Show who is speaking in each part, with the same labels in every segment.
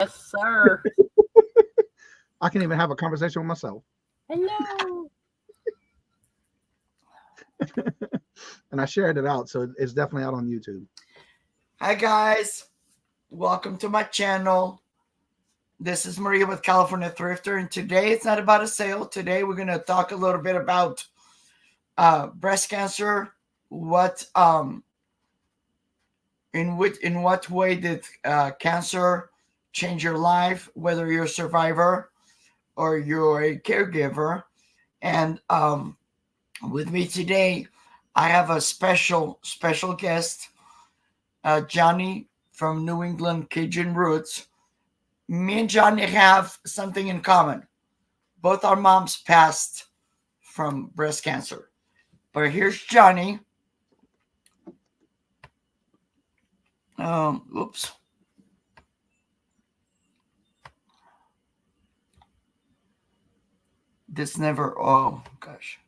Speaker 1: Yes, sir.
Speaker 2: I can even have a conversation with myself.
Speaker 1: Hello.
Speaker 2: And I shared it out, so it's definitely out on YouTube.
Speaker 3: Hi guys, welcome to my channel. This is Maria with California Thrifter, and today it's not about a sale. Today we're going to talk a little bit about breast cancer. What in what way did cancer change your life? Whether you're a survivor or you're a caregiver, and with me today, I have a special guest, Johnny from New England Cajun roots. Me and Johnny have something in common. Both our moms passed from breast cancer. But here's Johnny. Oops. This never. Oh gosh.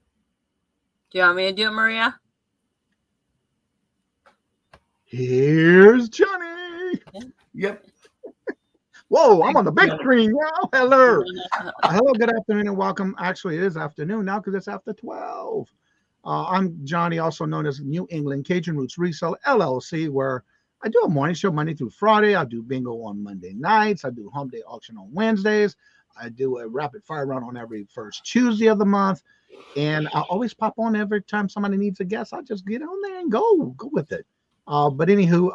Speaker 1: Do you want me to do it, Maria?
Speaker 2: Here's Johnny.
Speaker 3: Yep.
Speaker 2: Whoa, I'm on the big screen now. Hello. Hello, good afternoon, and welcome. Actually, it is afternoon now because it's after 12. I'm Johnny, also known as New England Cajun Roots Resale LLC, where I do a morning show Monday through Friday. I do bingo on Monday nights. I do home day auction on Wednesdays. I do a rapid fire round on every first Tuesday of the month. And I always pop on every time somebody needs a guest. I just get on there and go with it. But anywho,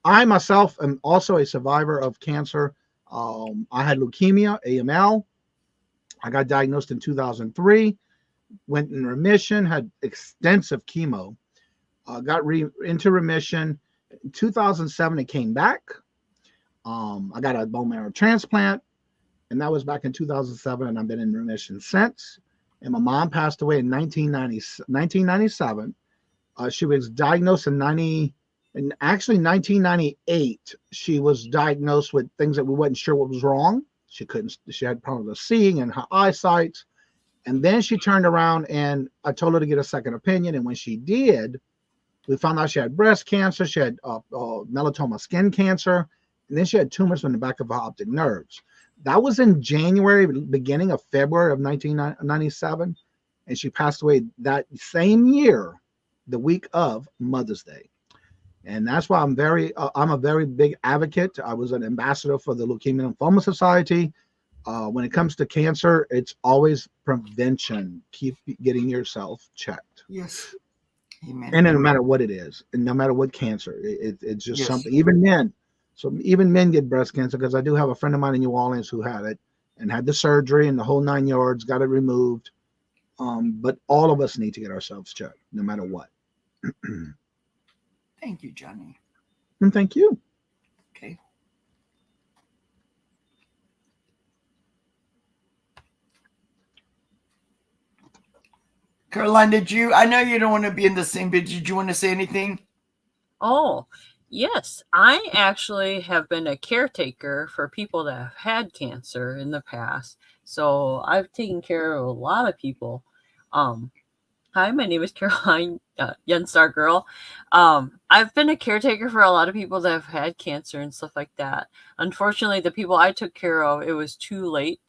Speaker 2: I myself am also a survivor of cancer. I had leukemia, AML. I got diagnosed in 2003, went in remission, had extensive chemo, got into remission. In 2007, it came back. I got a bone marrow transplant, and that was back in 2007, and I've been in remission since. And my mom passed away in 1997. She was diagnosed in 1998, she was diagnosed with things that we wasn't sure what was wrong. She had problems with seeing and her eyesight. And then she turned around and I told her to get a second opinion. And when she did, we found out she had breast cancer. She had melanoma skin cancer. And then she had tumors in the back of her optic nerves. That was in January, beginning of February of 1997. And she passed away that same year, the week of Mother's Day. And that's why I'm a very big advocate. I was an ambassador for the Leukemia and Lymphoma Society. When it comes to cancer, it's always prevention. Keep getting yourself checked.
Speaker 3: Yes. Amen.
Speaker 2: And no matter what it is, and no matter what cancer, it's just
Speaker 3: Yes.
Speaker 2: something. Even men. So even men get breast cancer, because I do have a friend of mine in New Orleans who had it and had the surgery and the whole 9 yards, got it removed. But all of us need to get ourselves checked, no matter what.
Speaker 3: Thank you, Johnny.
Speaker 2: And thank you.
Speaker 3: Okay. Caroline, I know you don't want to be in the same, but did you want to say anything?
Speaker 1: Oh, yes. I actually have been a caretaker for people that have had cancer in the past. So I've taken care of a lot of people. Hi, my name is Caroline, Young Star Girl. I've been a caretaker for a lot of people that have had cancer and stuff like that. Unfortunately, the people I took care of, it was too late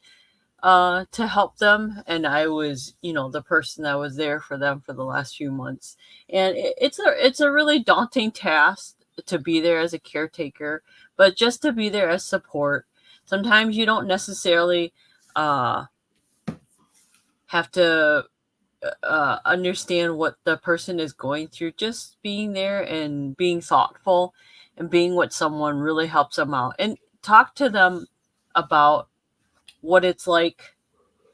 Speaker 1: to help them, and I was, the person that was there for them for the last few months. And it's a really daunting task to be there as a caretaker, but just to be there as support. Sometimes you don't necessarily have to understand what the person is going through. Just being there and being thoughtful and being with someone really helps them out, and talk to them about what it's like,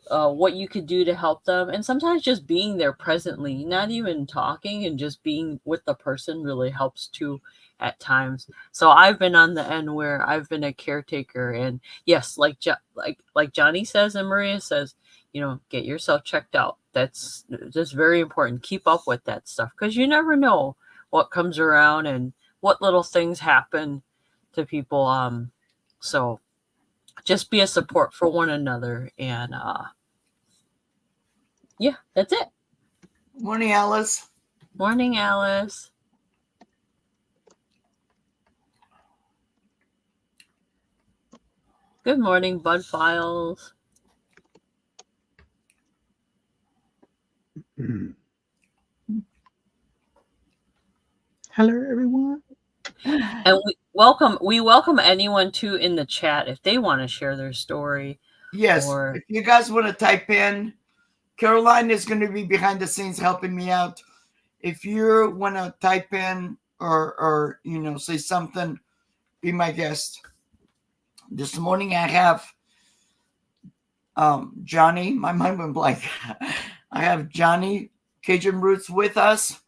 Speaker 1: what you could do to help them. And sometimes just being there presently, not even talking, and just being with the person really helps too at times. So I've been on the end where I've been a caretaker, and yes, like Johnny says and Maria says, get yourself checked out. That's just very important. Keep up with that stuff, because you never know what comes around and what little things happen to people. So just be a support for one another, and yeah, that's it.
Speaker 3: Morning, Alice.
Speaker 1: Morning, Alice. Good morning, Bud Files.
Speaker 2: Hello, everyone.
Speaker 1: And we welcome anyone too in the chat if they want to share their story.
Speaker 3: Yes,
Speaker 1: Or
Speaker 3: if you guys want to type in, Caroline is going to be behind the scenes helping me out. If you want to type in or say something, be my guest. This morning I have Johnny. My mind went blank. I have Johnny Cajun Roots with us.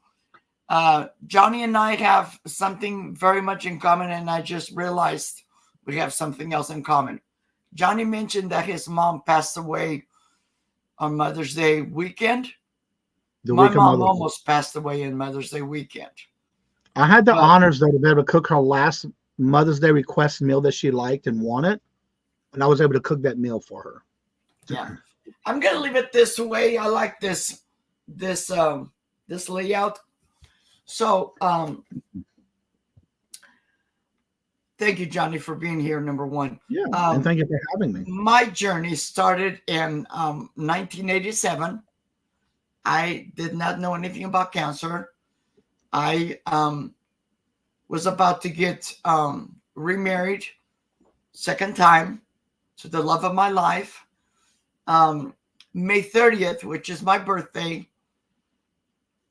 Speaker 3: Johnny and I have something very much in common, and I just realized we have something else in common. Johnny mentioned that his mom passed away on Mother's Day weekend. My mom almost passed away in Mother's Day weekend.
Speaker 2: I had the honors, though, to be able to cook her last Mother's Day request meal that she liked and wanted, and I was able to cook that meal for her.
Speaker 3: Yeah, I'm gonna leave it this way. I like this layout. So, thank you, Johnny, for being here. Number one.
Speaker 2: Yeah, and thank you for having me.
Speaker 3: My journey started in 1987. I did not know anything about cancer. I was about to get remarried, second time, to the love of my life. May 30th, which is my birthday,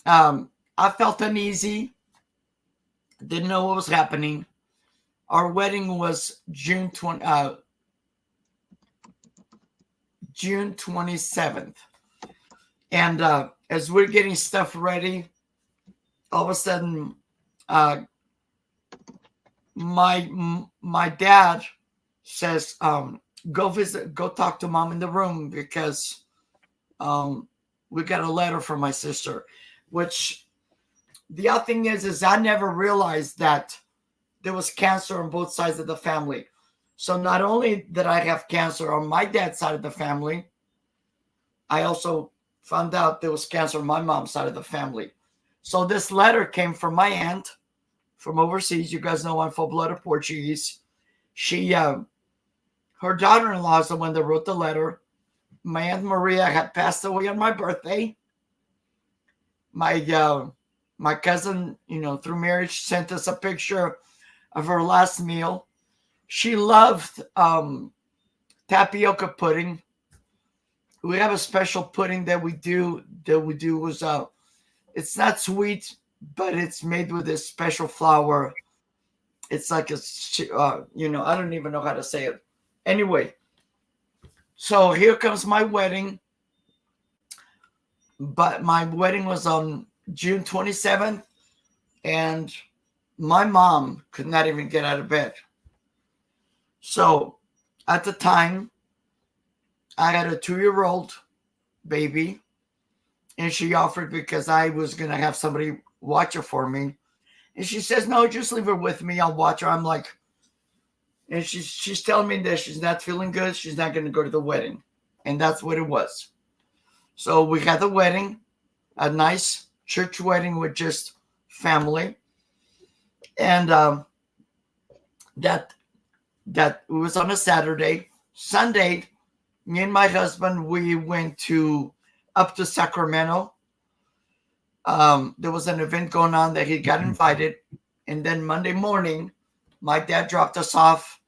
Speaker 3: I felt uneasy. Didn't know what was happening. Our wedding was June 27th. And as we're getting stuff ready, all of a sudden, my dad says, go talk to mom in the room because we got a letter from my sister. Which the other thing is I never realized that there was cancer on both sides of the family. So not only did I have cancer on my dad's side of the family, I also found out there was cancer on my mom's side of the family. So this letter came from my aunt from overseas. You guys know I'm full-blooded Portuguese. She, her daughter-in-law is the one that wrote the letter. My Aunt Maria had passed away on my birthday. My cousin, through marriage, sent us a picture of her last meal. She loved tapioca pudding. We have a special pudding that we do was it's not sweet, but it's made with this special flour. It's like I don't even know how to say it. Anyway, so here comes my wedding. But my wedding was on June 27th, and my mom could not even get out of bed. So at the time, I had a 2-year-old baby, and she offered because I was going to have somebody watch her for me. And she says, no, just leave her with me. I'll watch her. I'm like, and she's telling me that she's not feeling good. She's not going to go to the wedding. And that's what it was. So we had the wedding, a nice church wedding with just family. And that was on a Saturday. Sunday, me and my husband, we went up to Sacramento. There was an event going on that he got invited. And then Monday morning, my dad dropped us off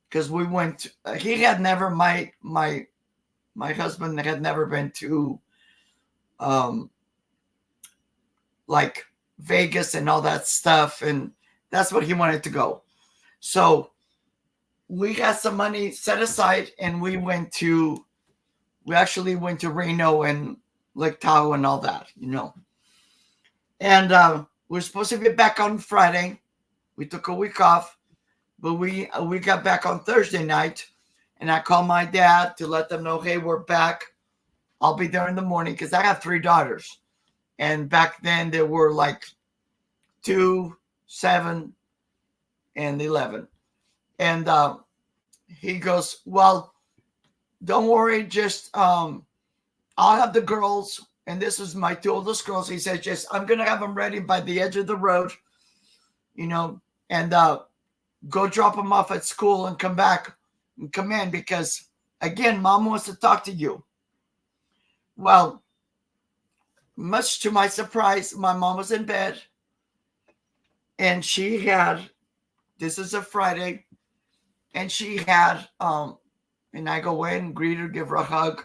Speaker 3: because we went. He had never, my husband had never been to like Vegas and all that stuff. And that's what he wanted to go. So we got some money set aside and we actually went to Reno and Lake Tahoe and all that, And we were supposed to get back on Friday. We took a week off, but we got back on Thursday night. And I called my dad to let them know, hey, we're back. I'll be there in the morning because I have 3 daughters. And back then there were like 2, 7, and 11. And he goes, well, don't worry. Just I'll have the girls. And this is my 2 oldest girls. He said, I'm going to have them ready by the edge of the road, and go drop them off at school and come back. come in because, again, mom wants to talk to you. Well, much to my surprise, my mom was in bed and she had, this is a Friday, and she had, and I go in, greet her, give her a hug,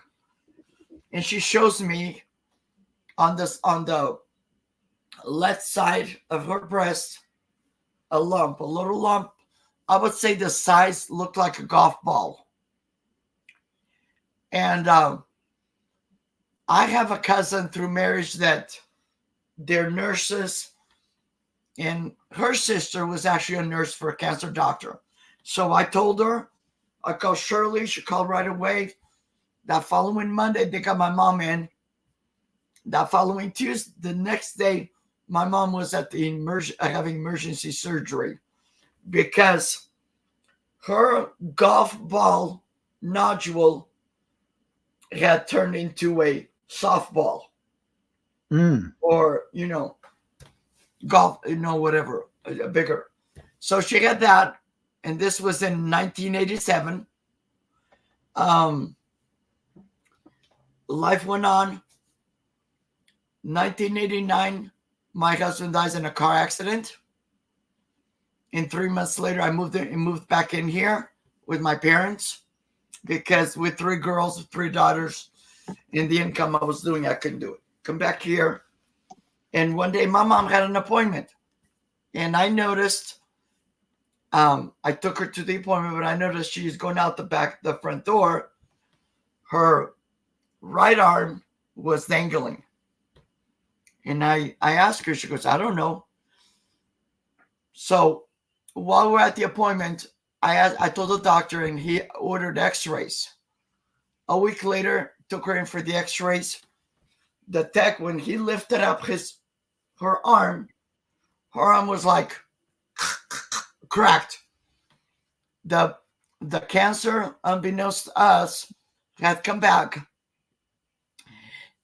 Speaker 3: and she shows me on the left side of her breast a lump, a little lump. I would say the size looked like a golf ball. And I have a cousin through marriage that they're nurses, and her sister was actually a nurse for a cancer doctor. So I told her, I called Shirley, she called right away. That following Monday, they got my mom in. That following Tuesday, the next day, my mom was at the having emergency surgery because her golf ball nodule had turned into a softball. Or, golf, whatever, bigger. So she had that, and this was in 1987. Life went on. 1989, my husband dies in a car accident. And 3 months later, I moved back in here with my parents because with 3 girls, 3 daughters, and the income I was doing, I couldn't do it. Come back here. And one day my mom had an appointment. And I noticed, I took her to the appointment, but I noticed she's going out the front door. Her right arm was dangling. And I asked her, she goes, I don't know. So while we're at the appointment, I told the doctor, and he ordered x-rays. A week later, took her in for the x-rays. The tech, when he lifted up her arm was like cracked. The cancer, unbeknownst to us, had come back.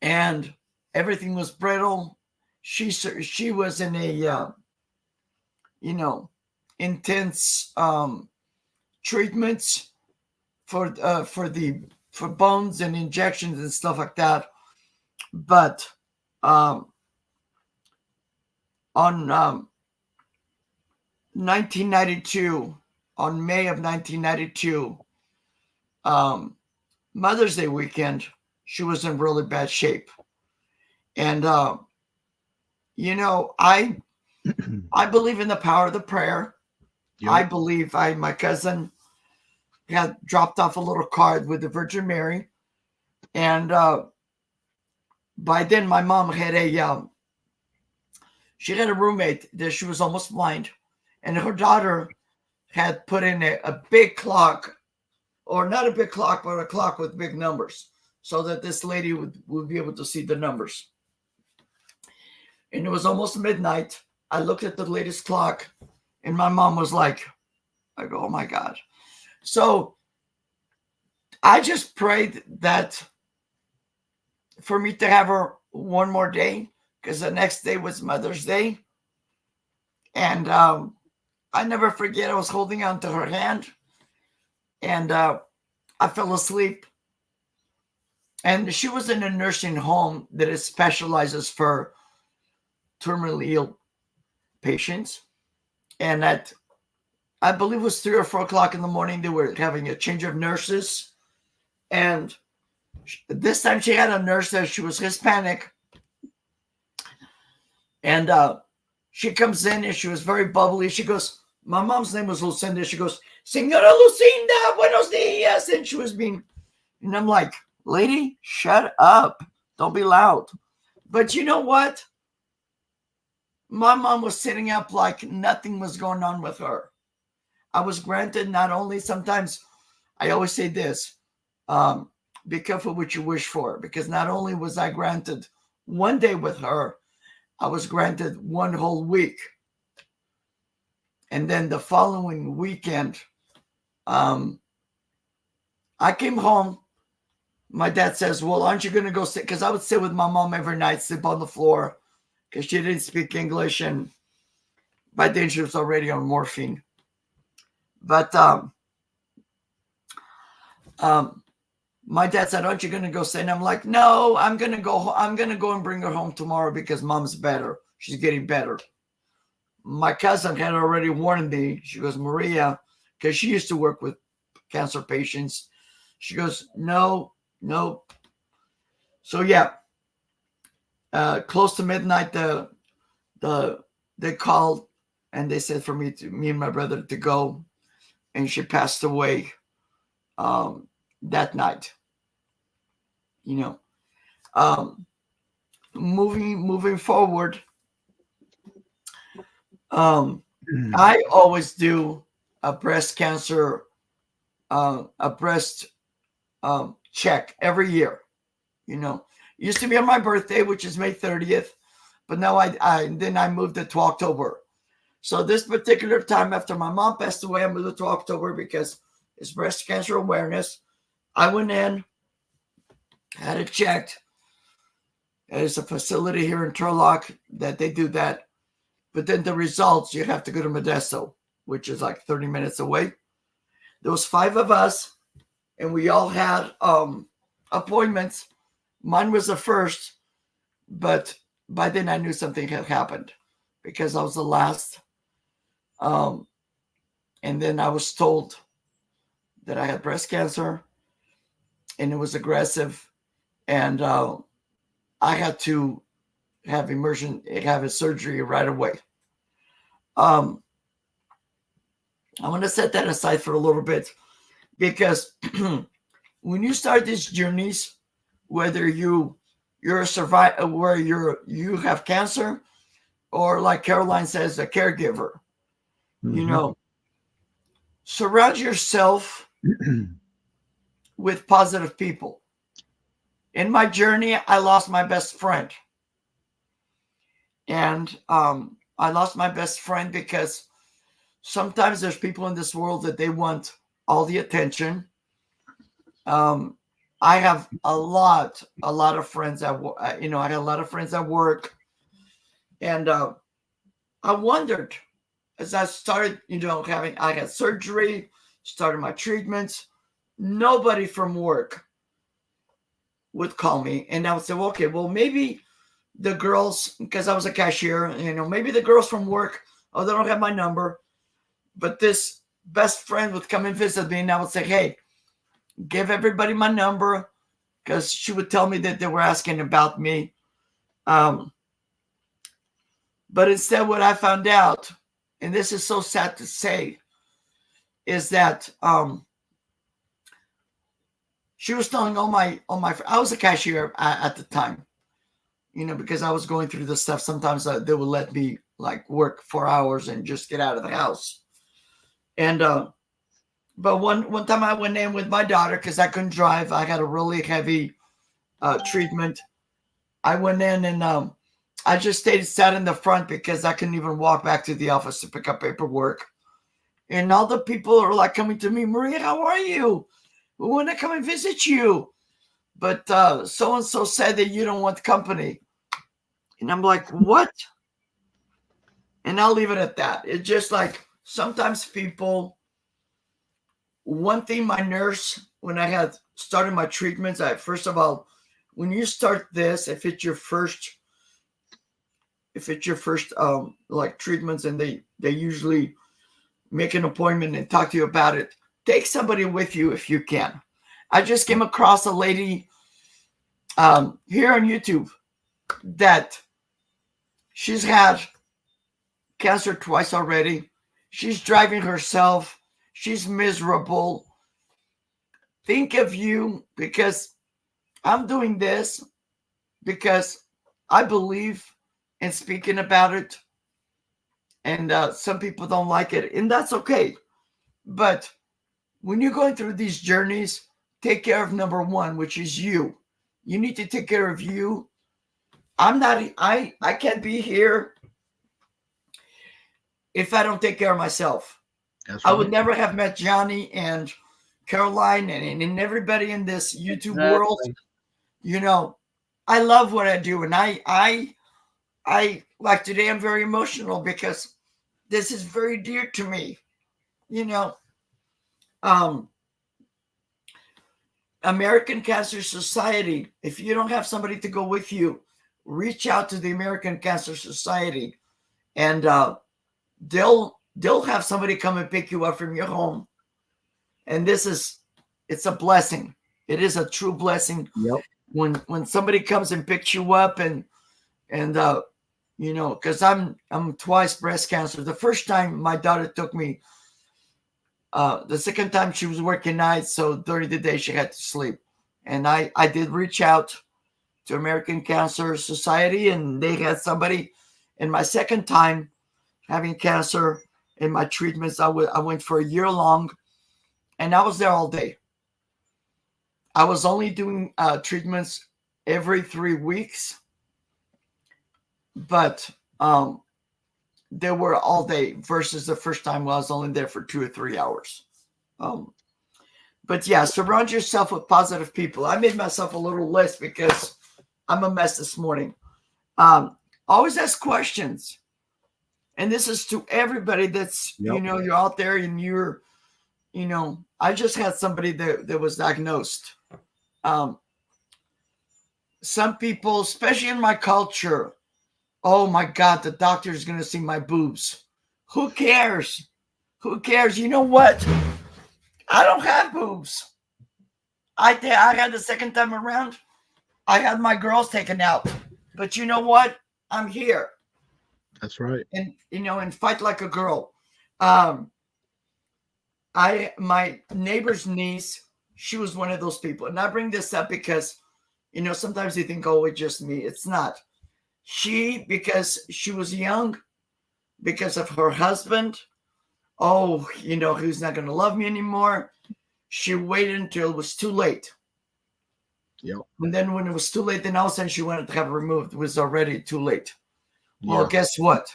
Speaker 3: And everything was brittle. She was in a, intense treatments for bones and injections and stuff like that. But on 1992, on May of 1992, Mother's Day weekend, she was in really bad shape. And, I believe in the power of the prayer. Yep. I believe my cousin had dropped off a little card with the Virgin Mary. And by then my mom had she had a roommate that she was almost blind. And her daughter had put in a big clock, or not a big clock, but a clock with big numbers, so that this lady would be able to see the numbers. And it was almost midnight. I looked at the latest clock, and my mom was like, I go, oh my God. So I just prayed that for me to have her one more day, because the next day was Mother's Day. And I never forget, I was holding on to her hand, and I fell asleep. And she was in a nursing home that specializes for terminally ill patients. And I believe it was 3 or 4 o'clock in the morning, they were having a change of nurses. And this time she had a nurse that she was Hispanic. And she comes in and she was very bubbly. She goes, my mom's name was Lucinda. She goes, Señora Lucinda, buenos dias. And she was being, and I'm like, lady, shut up. Don't be loud. But you know what? My mom was sitting up like nothing was going on with her. I was granted not only, sometimes I always say this, be careful what you wish for, because not only was I granted one day with her, I was granted one whole week. And then the following weekend, I came home. My dad says, well, aren't you going to go sit? Because I would sit with my mom every night, sleep on the floor, because she didn't speak English. And by then she was already on morphine. But My dad said, "Aren't you going to go stay?" And I'm like, "No, I'm going to go. I'm going to go and bring her home tomorrow because mom's better. She's getting better." My cousin had already warned me. She goes, "Maria," because she used to work with cancer patients. She goes, "No, no." So yeah, close to midnight, they called and they said for me and my brother to go, and she passed away that night. You know, um, moving forward, I always do a breast cancer, a breast check every year. You know, it used to be on my birthday, which is May 30th, but now I moved it to October. So this particular time after my mom passed away, I moved it to October because it's breast cancer awareness. I went in, had it checked. There's a facility here in Turlock that they do that. But then the results, you have to go to Modesto, which is like 30 minutes away. There was 5 of us, and we all had appointments. Mine was the first, but by then I knew something had happened because I was the last. And then I was told that I had breast cancer, and it was aggressive, and I had to have a surgery right away. I'm going to set that aside for a little bit because when you start these journeys, whether you're a survivor, where you have cancer, or like Caroline says, a caregiver, you know, surround yourself with positive people. In my journey, I lost my best friend. And I lost my best friend because sometimes there's people in this world that they want all the attention. I have a lot of friends at work. I had a lot of friends at work. And I wondered as I started, I had surgery, started my treatments. Nobody from work would call me. And I would say, well, okay, well, maybe the girls, because I was a cashier, maybe the girls from work, they don't have my number. But this best friend would come and visit me, and I would say, hey, give everybody my number, because she would tell me that they were asking about me. But instead, what I found out, and this is so sad to say, is that she was telling all my I was a cashier at the time, because I was going through this stuff. Sometimes they would let me like work 4 hours and just get out of the house. And but one time I went in with my daughter because I couldn't drive. I had a really heavy treatment. I went in and I just sat in the front because I couldn't even walk back to the office to pick up paperwork. And all the people are like coming to me, Maria, how are you? We want to come and visit you. But so-and-so said that you don't want company. And I'm like, what? And I'll leave it at that. It's just like sometimes people, one thing my nurse, when I had started my treatments, first of all, when you start this, if it's your first like treatments, and they usually make an appointment and talk to you about it, take somebody with you if you can. I just came across a lady here on YouTube that she's had cancer twice already. She's driving herself. She's miserable. Think of you, because I'm doing this because I believe in speaking about it. And some people don't like it, and that's okay. But when you're going through these journeys, take care of number one, which is you. You need to take care of you. I can't be here if I don't take care of myself. Right. I would never have met Johnny and Caroline and everybody in this YouTube world. I love what I do. And I like today, I'm very emotional because this is very dear to me. American Cancer Society. If you don't have somebody to go with you, reach out to the American Cancer Society, and they'll have somebody come and pick you up from your home. And it's a blessing. It is a true blessing.
Speaker 2: Yep.
Speaker 3: When somebody comes and picks you up, and because I'm twice breast cancer. The first time my daughter took me. The second time she was working nights, so during the day she had to sleep. And I did reach out to American Cancer Society, and they had somebody. And my second time having cancer, in my treatments, I went for a year long, and I was there all day. I was only doing treatments every 3 weeks, but they were all day versus the first time I was only there for 2 or 3 hours. But yeah, surround yourself with positive people. I made myself a little list because I'm a mess this morning. Always ask questions. And this is to everybody that's, you're out there and you're, I just had somebody that was diagnosed. Some people, especially in my culture, oh my God, the doctor is going to see my boobs. Who cares? Who cares? You know what? I don't have boobs. I had the second time around, I had my girls taken out. But you know what? I'm here.
Speaker 2: That's right.
Speaker 3: And, and fight like a girl. My neighbor's niece, she was one of those people. And I bring this up because, sometimes you think, oh, it's just me. It's not. Because she was young, because of her husband, who's not going to love me anymore. She waited until it was too late.
Speaker 2: Yep.
Speaker 3: And then when it was too late, then all of a sudden she wanted to have it removed. It was already too late. Well, guess what?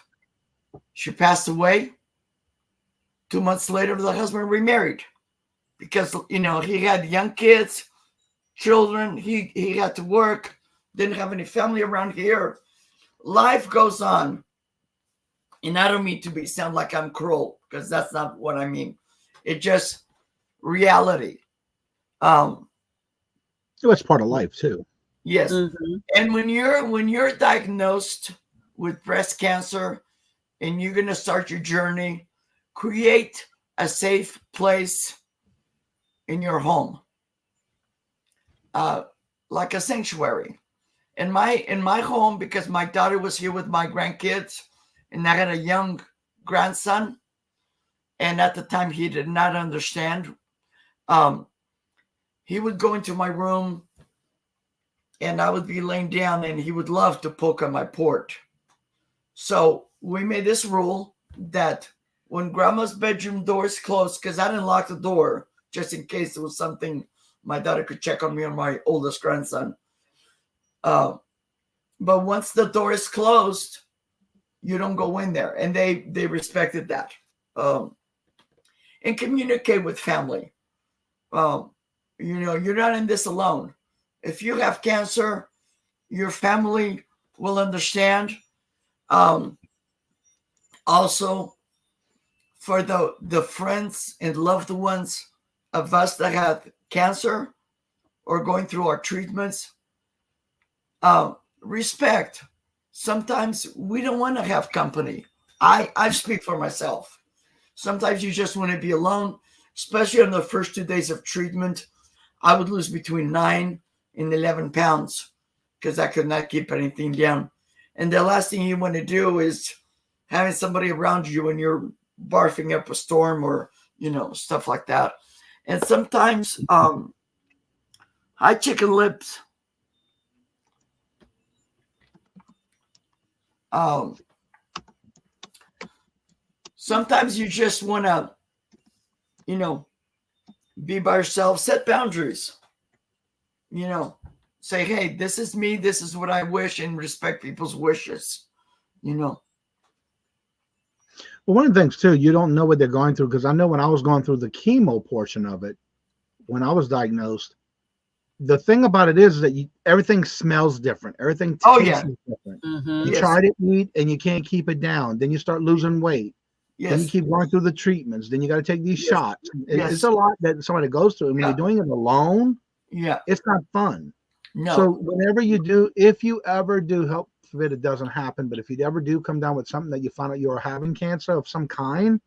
Speaker 3: She passed away. 2 months later, the husband remarried because, he had young kids, children. He had to work, didn't have any family around here. Life goes on. And I don't mean to sound like I'm cruel, because that's not what I mean. It's just reality.
Speaker 2: It's part of life too.
Speaker 3: Yes. Mm-hmm. And when you're diagnosed with breast cancer and you're going to start your journey, create a safe place in your home, like a sanctuary. In my home, because my daughter was here with my grandkids, and I had a young grandson, and at the time he did not understand. He would go into my room, and I would be laying down, and he would love to poke on my porch. So we made this rule that when grandma's bedroom door is closed, because I didn't lock the door, just in case there was something, my daughter could check on me or my oldest grandson. But once the door is closed, you don't go in there. And they respected that. And communicate with family. You're not in this alone. If you have cancer, your family will understand. Also, for the friends and loved ones of us that have cancer or going through our treatments, respect. Sometimes we don't want to have company. I speak for myself. Sometimes you just want to be alone, especially on the first 2 days of treatment. I would lose between 9 and 11 pounds because I could not keep anything down. And the last thing you want to do is having somebody around you when you're barfing up a storm or, stuff like that. And sometimes, hi, Chicken Lips. Sometimes you just want to, be by yourself, set boundaries, say, hey, this is me. This is what I wish, and respect people's wishes,
Speaker 2: Well, one of the things too, you don't know what they're going through. Because I know when I was going through the chemo portion of it, when I was diagnosed, the thing about it is that everything smells different. Everything tastes different. Mm-hmm. You try to eat and you can't keep it down. Then you start losing weight. Yes. Then you keep going through the treatments. Then you got to take these shots. It's a lot that somebody goes through. And when you're doing it alone,
Speaker 3: Yeah.
Speaker 2: It's not fun. So
Speaker 3: No.
Speaker 2: whenever you do, if you ever do, help forbid it doesn't happen, but if you ever do come down with something that you find out you're having cancer of some kind,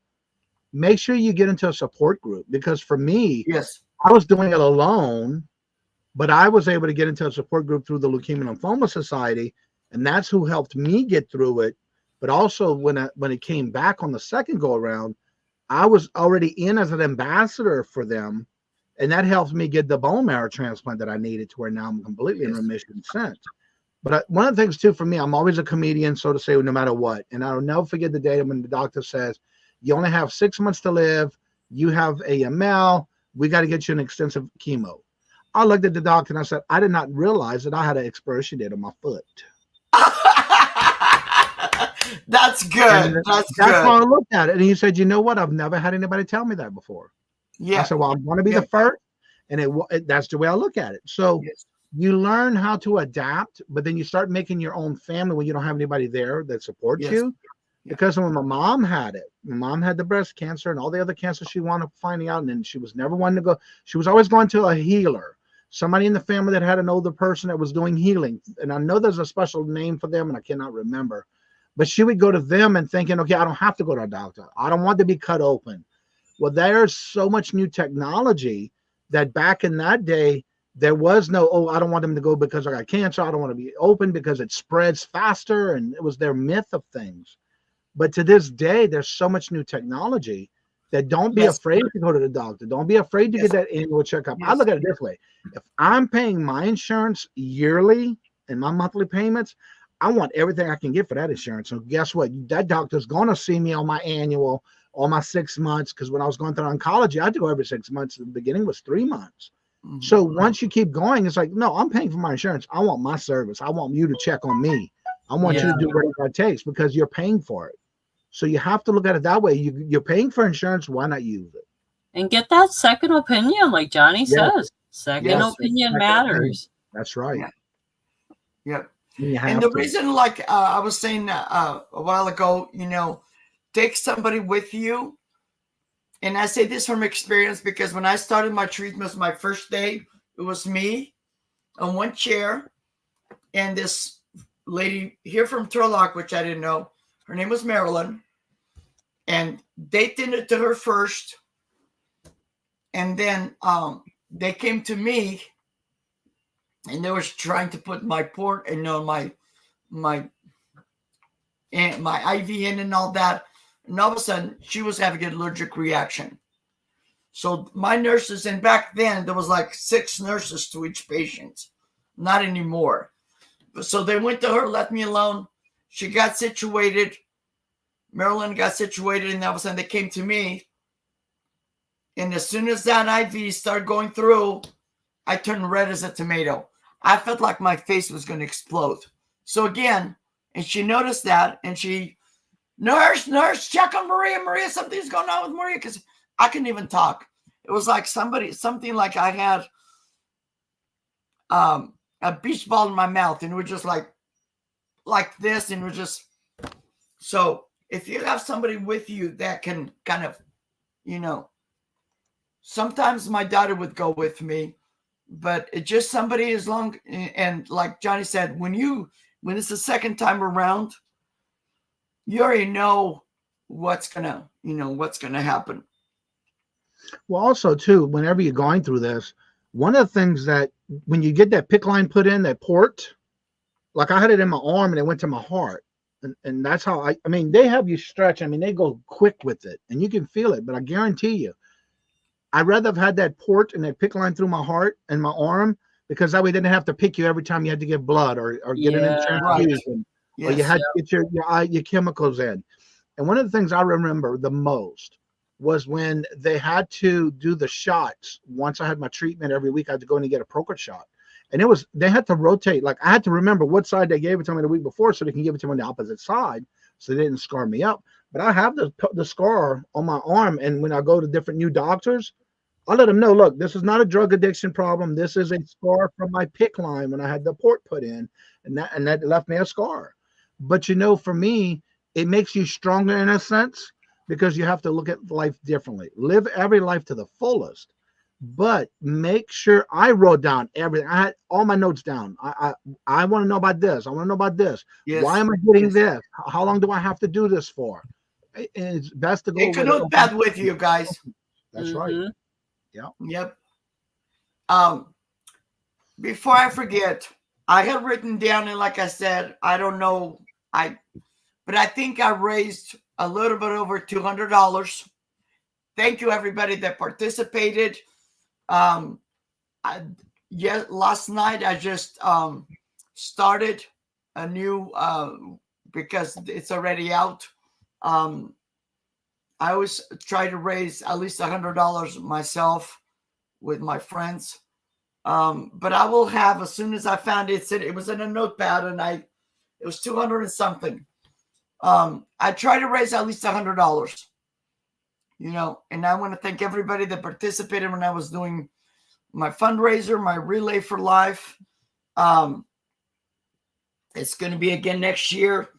Speaker 2: make sure you get into a support group. Because for me,
Speaker 3: Yes.
Speaker 2: I was doing it alone, but I was able to get into a support group through the Leukemia and Lymphoma Society, and that's who helped me get through it. But also when it came back on the second go around, I was already in as an ambassador for them, and that helped me get the bone marrow transplant that I needed to where now I'm completely in
Speaker 3: Yes.
Speaker 2: remission since. But one of the things too for me, I'm always a comedian, so to say, no matter what. And I'll never forget the day when the doctor says, "You only have 6 months to live. You have AML. We got to get you an extensive chemo." I looked at the doctor and I said, "I did not realize that I had an expiration date on my foot."
Speaker 3: That's
Speaker 2: And
Speaker 3: good. That's
Speaker 2: that's
Speaker 3: good.
Speaker 2: how I looked at it. And he said, "You know what? I've never had anybody tell me that before." I
Speaker 3: Yeah.
Speaker 2: said, "Well, I'm going to be
Speaker 3: Yeah.
Speaker 2: the first," and that's the way I look at it. So
Speaker 3: Yes.
Speaker 2: you learn how to adapt, but then you start making your own family when you don't have anybody there that supports
Speaker 3: Yes.
Speaker 2: you.
Speaker 3: Yeah.
Speaker 2: Because when my mom had it, my mom had the breast cancer and all the other cancers she wound up finding out, and then she was never one to go. She was always going to a healer, somebody in the family that had an older person that was doing healing. And I know there's a special name for them, and I cannot remember. But she would go to them and thinking, okay, I don't have to go to a doctor. I don't want to be cut open. Well, there's so much new technology that back in that day, there was no, oh, I don't want them to go because I got cancer. I don't want to be open because it spreads faster. And it was their myth of things. But to this day, there's so much new technology that don't be
Speaker 3: Yes.
Speaker 2: afraid to go to the doctor. Don't be afraid to
Speaker 3: Yes.
Speaker 2: get that annual checkup. I
Speaker 3: Yes.
Speaker 2: look at it this way. If I'm paying my insurance yearly and my monthly payments, I want everything I can get for that insurance. So guess what? That doctor's going to see me on my annual, on my 6 months. Because when I was going through oncology, I had to go every 6 months. The beginning was 3 months.
Speaker 3: Mhm.
Speaker 2: So once you keep going, it's like, no, I'm paying for my insurance. I want my service. I want you to check on me. I want you
Speaker 1: Yeah.
Speaker 2: to do whatever it takes because you're paying for it. So you have to look at it that way. You're paying for insurance. Why not use it?
Speaker 1: And get that second opinion, like Johnny
Speaker 2: Yes,
Speaker 1: says. Second
Speaker 3: Yes.
Speaker 1: opinion
Speaker 2: second opinion.
Speaker 1: matters.
Speaker 2: That's right.
Speaker 3: Yeah. Yeah.
Speaker 2: You
Speaker 3: And
Speaker 2: have
Speaker 3: the
Speaker 2: to.
Speaker 3: reason, like I was saying a while ago, take somebody with you. And I say this from experience because when I started my treatments, my first day, it was me on one chair and this lady here from Turlock, which I didn't know. Her name was Marilyn. And they tended to her first. And then they came to me and they was trying to put my port and my IV in and all that. And all of a sudden, she was having an allergic reaction. So my nurses, and back then there was like 6 nurses to each patient, not anymore. So they went to her, left me alone. She got situated. Marilyn got situated, and all of a sudden they came to me. And as soon as that IV started going through, I turned red as a tomato. I felt like my face was going to explode. So again, and she noticed that, and she, nurse, check on Maria, something's going on with Maria, because I couldn't even talk. It was like something like I had a beach ball in my mouth, and it was just like this, and it was just, so if you have somebody with you that can kind of, sometimes my daughter would go with me, but it just somebody as long, and like Johnny said, when it's the second time around, you already know what's gonna happen.
Speaker 2: Well, also too, whenever you're going through this, one of the things that when you get that PICC line put in, that port, like I had it in my arm and it went to my heart. And that's how I mean, they have you stretch. I mean, they go quick with it and you can feel it, but I guarantee you, I'd rather have had that port and that PICC line through my heart and my arm because that way they didn't have to pick you every time you had to give blood or get an
Speaker 1: Yeah.
Speaker 2: transfusion or you
Speaker 3: Yes.
Speaker 2: had to get your chemicals in. And one of the things I remember the most was when they had to do the shots. Once I had my treatment every week, I had to go in and get a Procrit shot. And they had to rotate. Like I had to remember what side they gave it to me the week before so they can give it to me on the opposite side so they didn't scar me up. But I have the scar on my arm. And when I go to different new doctors, I let them know, look, this is not a drug addiction problem. This is a scar from my PICC line when I had the port put in, and that left me a scar. But for me, it makes you stronger in a sense because you have to look at life differently. Live every life to the fullest. but make sure I wrote down everything. I had all my notes down. I want to know about this. I want to know about this. Why
Speaker 3: Yes.
Speaker 2: am I getting
Speaker 3: Yes.
Speaker 2: this? How long do I have to do this for? It's best to go
Speaker 3: Take a
Speaker 2: with it.
Speaker 3: notepad with you guys.
Speaker 2: That's right.
Speaker 1: Mm-hmm.
Speaker 2: Yeah.
Speaker 3: Yep. Um, before I forget, I had written down, and like I said, I don't know, but I think I raised a little bit over $200. Thank you, everybody that participated. Um, last night I just started a new because it's already out. Um, I always try to raise at least $100 myself with my friends. But I will have, as soon as I found it, it was in a notepad, and it was 200 and something. I try to raise at least $100, and I want to thank everybody that participated when I was doing my fundraiser, my Relay for Life. It's going to be again next year.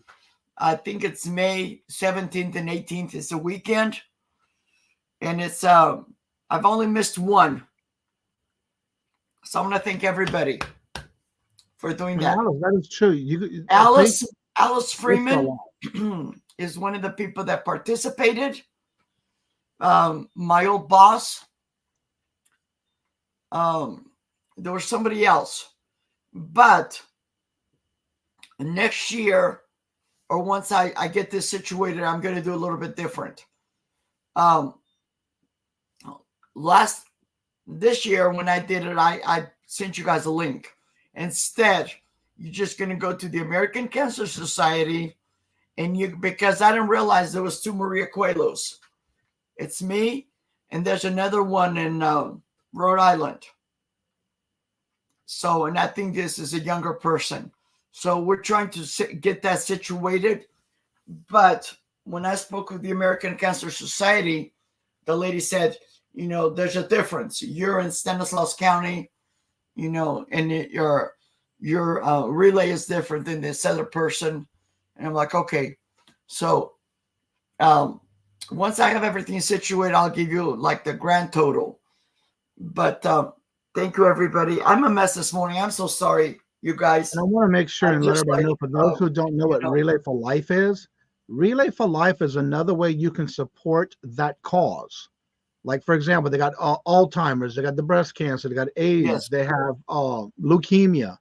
Speaker 3: I think it's May 17th and 18th. It's a weekend. And it's, I've only missed one. So I want to thank everybody for doing that.
Speaker 2: Alice, that is true.
Speaker 3: Alice Freeman is one of the people that participated. My old boss. There was somebody else. But next year, or once I get this situated, I'm going to do a little bit different. This year when I did it, I sent you guys a link. Instead, you're just going to go to the American Cancer Society, and because I didn't realize there was two Maria Coelhos. It's me, and there's another one in Rhode Island. So, and I think this is a younger person. So we're trying to get that situated. But when I spoke with the American Cancer Society, the lady said, there's a difference. You're in Stanislaus County, and your relay is different than this other person. And I'm like, okay. So once I have everything situated, I'll give you like the grand total. But thank you, everybody. I'm a mess this morning. I'm so sorry, you guys.
Speaker 2: And I want to make sure and let everybody know, for those who don't know what Relay for Life is, Relay for Life is another way you can support that cause. Like, for example, they got Alzheimer's, they got the breast cancer, they got AIDS, yes. They have leukemia.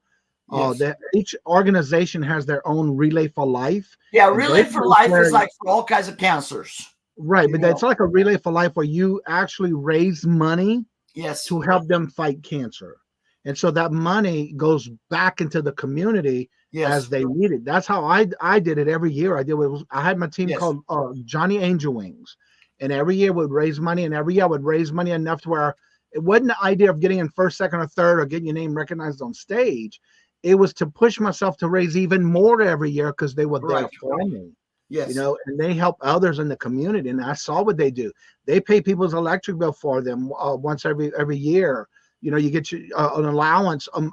Speaker 2: Yes. Each organization has their own Relay for Life.
Speaker 3: Yeah, Relay for Life is like for all kinds of cancers.
Speaker 2: Right, but it's like a Relay for Life where you actually raise money to help them fight cancer. And so that money goes back into the community as they need it. That's how I did it every year. I had my team called Johnny Angel Wings. And every year would raise money, and every year I would raise money enough to where it wasn't the idea of getting in first, second, or third, or getting your name recognized on stage. It was to push myself to raise even more every year because they were there for me.
Speaker 3: Yes.
Speaker 2: And they help others in the community. And I saw what they do. They pay people's electric bill for them once every year. You get an allowance, and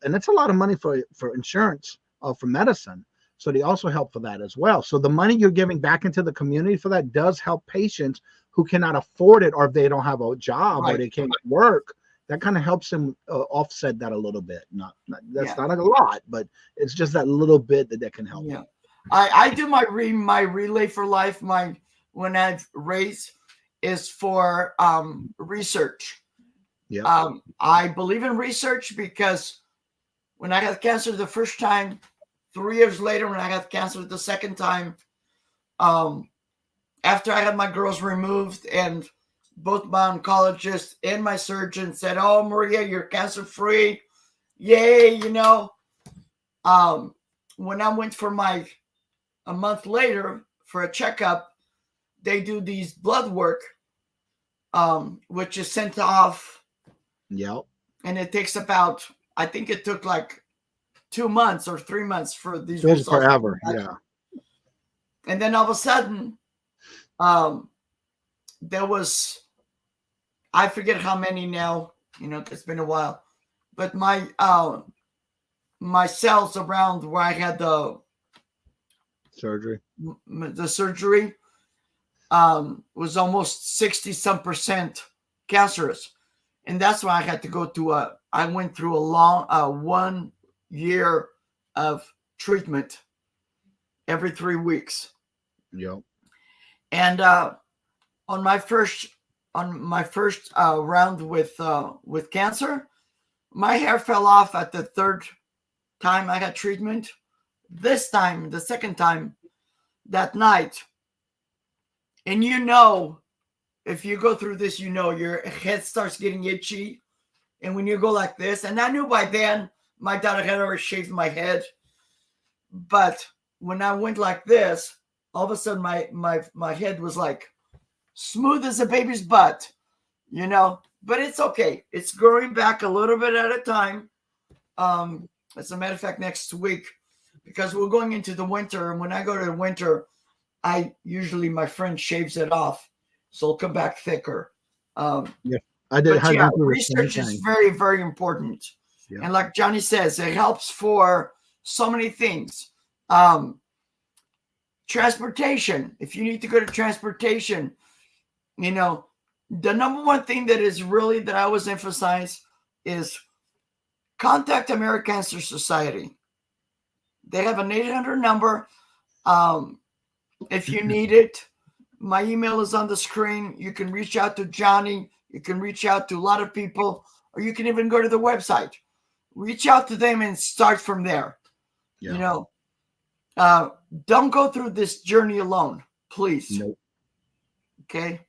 Speaker 2: it's a lot of money for insurance, for medicine. So they also help for that as well. So the money you're giving back into the community for that does help patients who cannot afford it, or if they don't have a job or they can't work. That kind of helps them offset that a little bit. That's not a lot, but it's just that little bit that can help.
Speaker 3: Yeah, I do my Relay for Life. When I've raised is for research.
Speaker 2: Yeah.
Speaker 3: I believe in research because when I had cancer the first time, 3 years later, when I had cancer the second time, after I had my girls removed, and both my oncologist and my surgeon said, "Oh, Maria, you're cancer free. Yay." When I went for a month later for a checkup, they do these blood work, which is sent off.
Speaker 2: Yep.
Speaker 3: And it takes about, I think it took like 2 months or 3 months for these results.
Speaker 2: Forever. Yeah.
Speaker 3: And then all of a sudden, there was, I forget how many now, it's been a while, but my cells around where I had the surgery was almost 60% cancerous. And that's why I had to go to I went through a long 1 year of treatment every 3 weeks.
Speaker 2: Yep.
Speaker 3: And on my first round with cancer, my hair fell off at the third time I got treatment. This time, the second time, that night, and if you go through this, your head starts getting itchy, and when you go like this, and I knew by then my daughter had already shaved my head, but when I went like this, all of a sudden my head was like smooth as a baby's butt, But it's okay. It's growing back a little bit at a time. As a matter of fact, next week, because we're going into the winter, and when I go to the winter, my friend shaves it off, so it'll come back thicker.
Speaker 2: Yeah, I did.
Speaker 3: But yeah, research is very, very important. Yeah. And like Johnny says, it helps for so many things. Transportation. If you need to go to transportation, the number one thing that I always emphasize is contact American Cancer Society. They have an 800 number. If you need it, my email is on the screen. You can reach out to Johnny. You can reach out to a lot of people, or you can even go to the website. Reach out to them and start from there. Yeah. Don't go through this journey alone, please.
Speaker 2: Nope.
Speaker 3: Okay.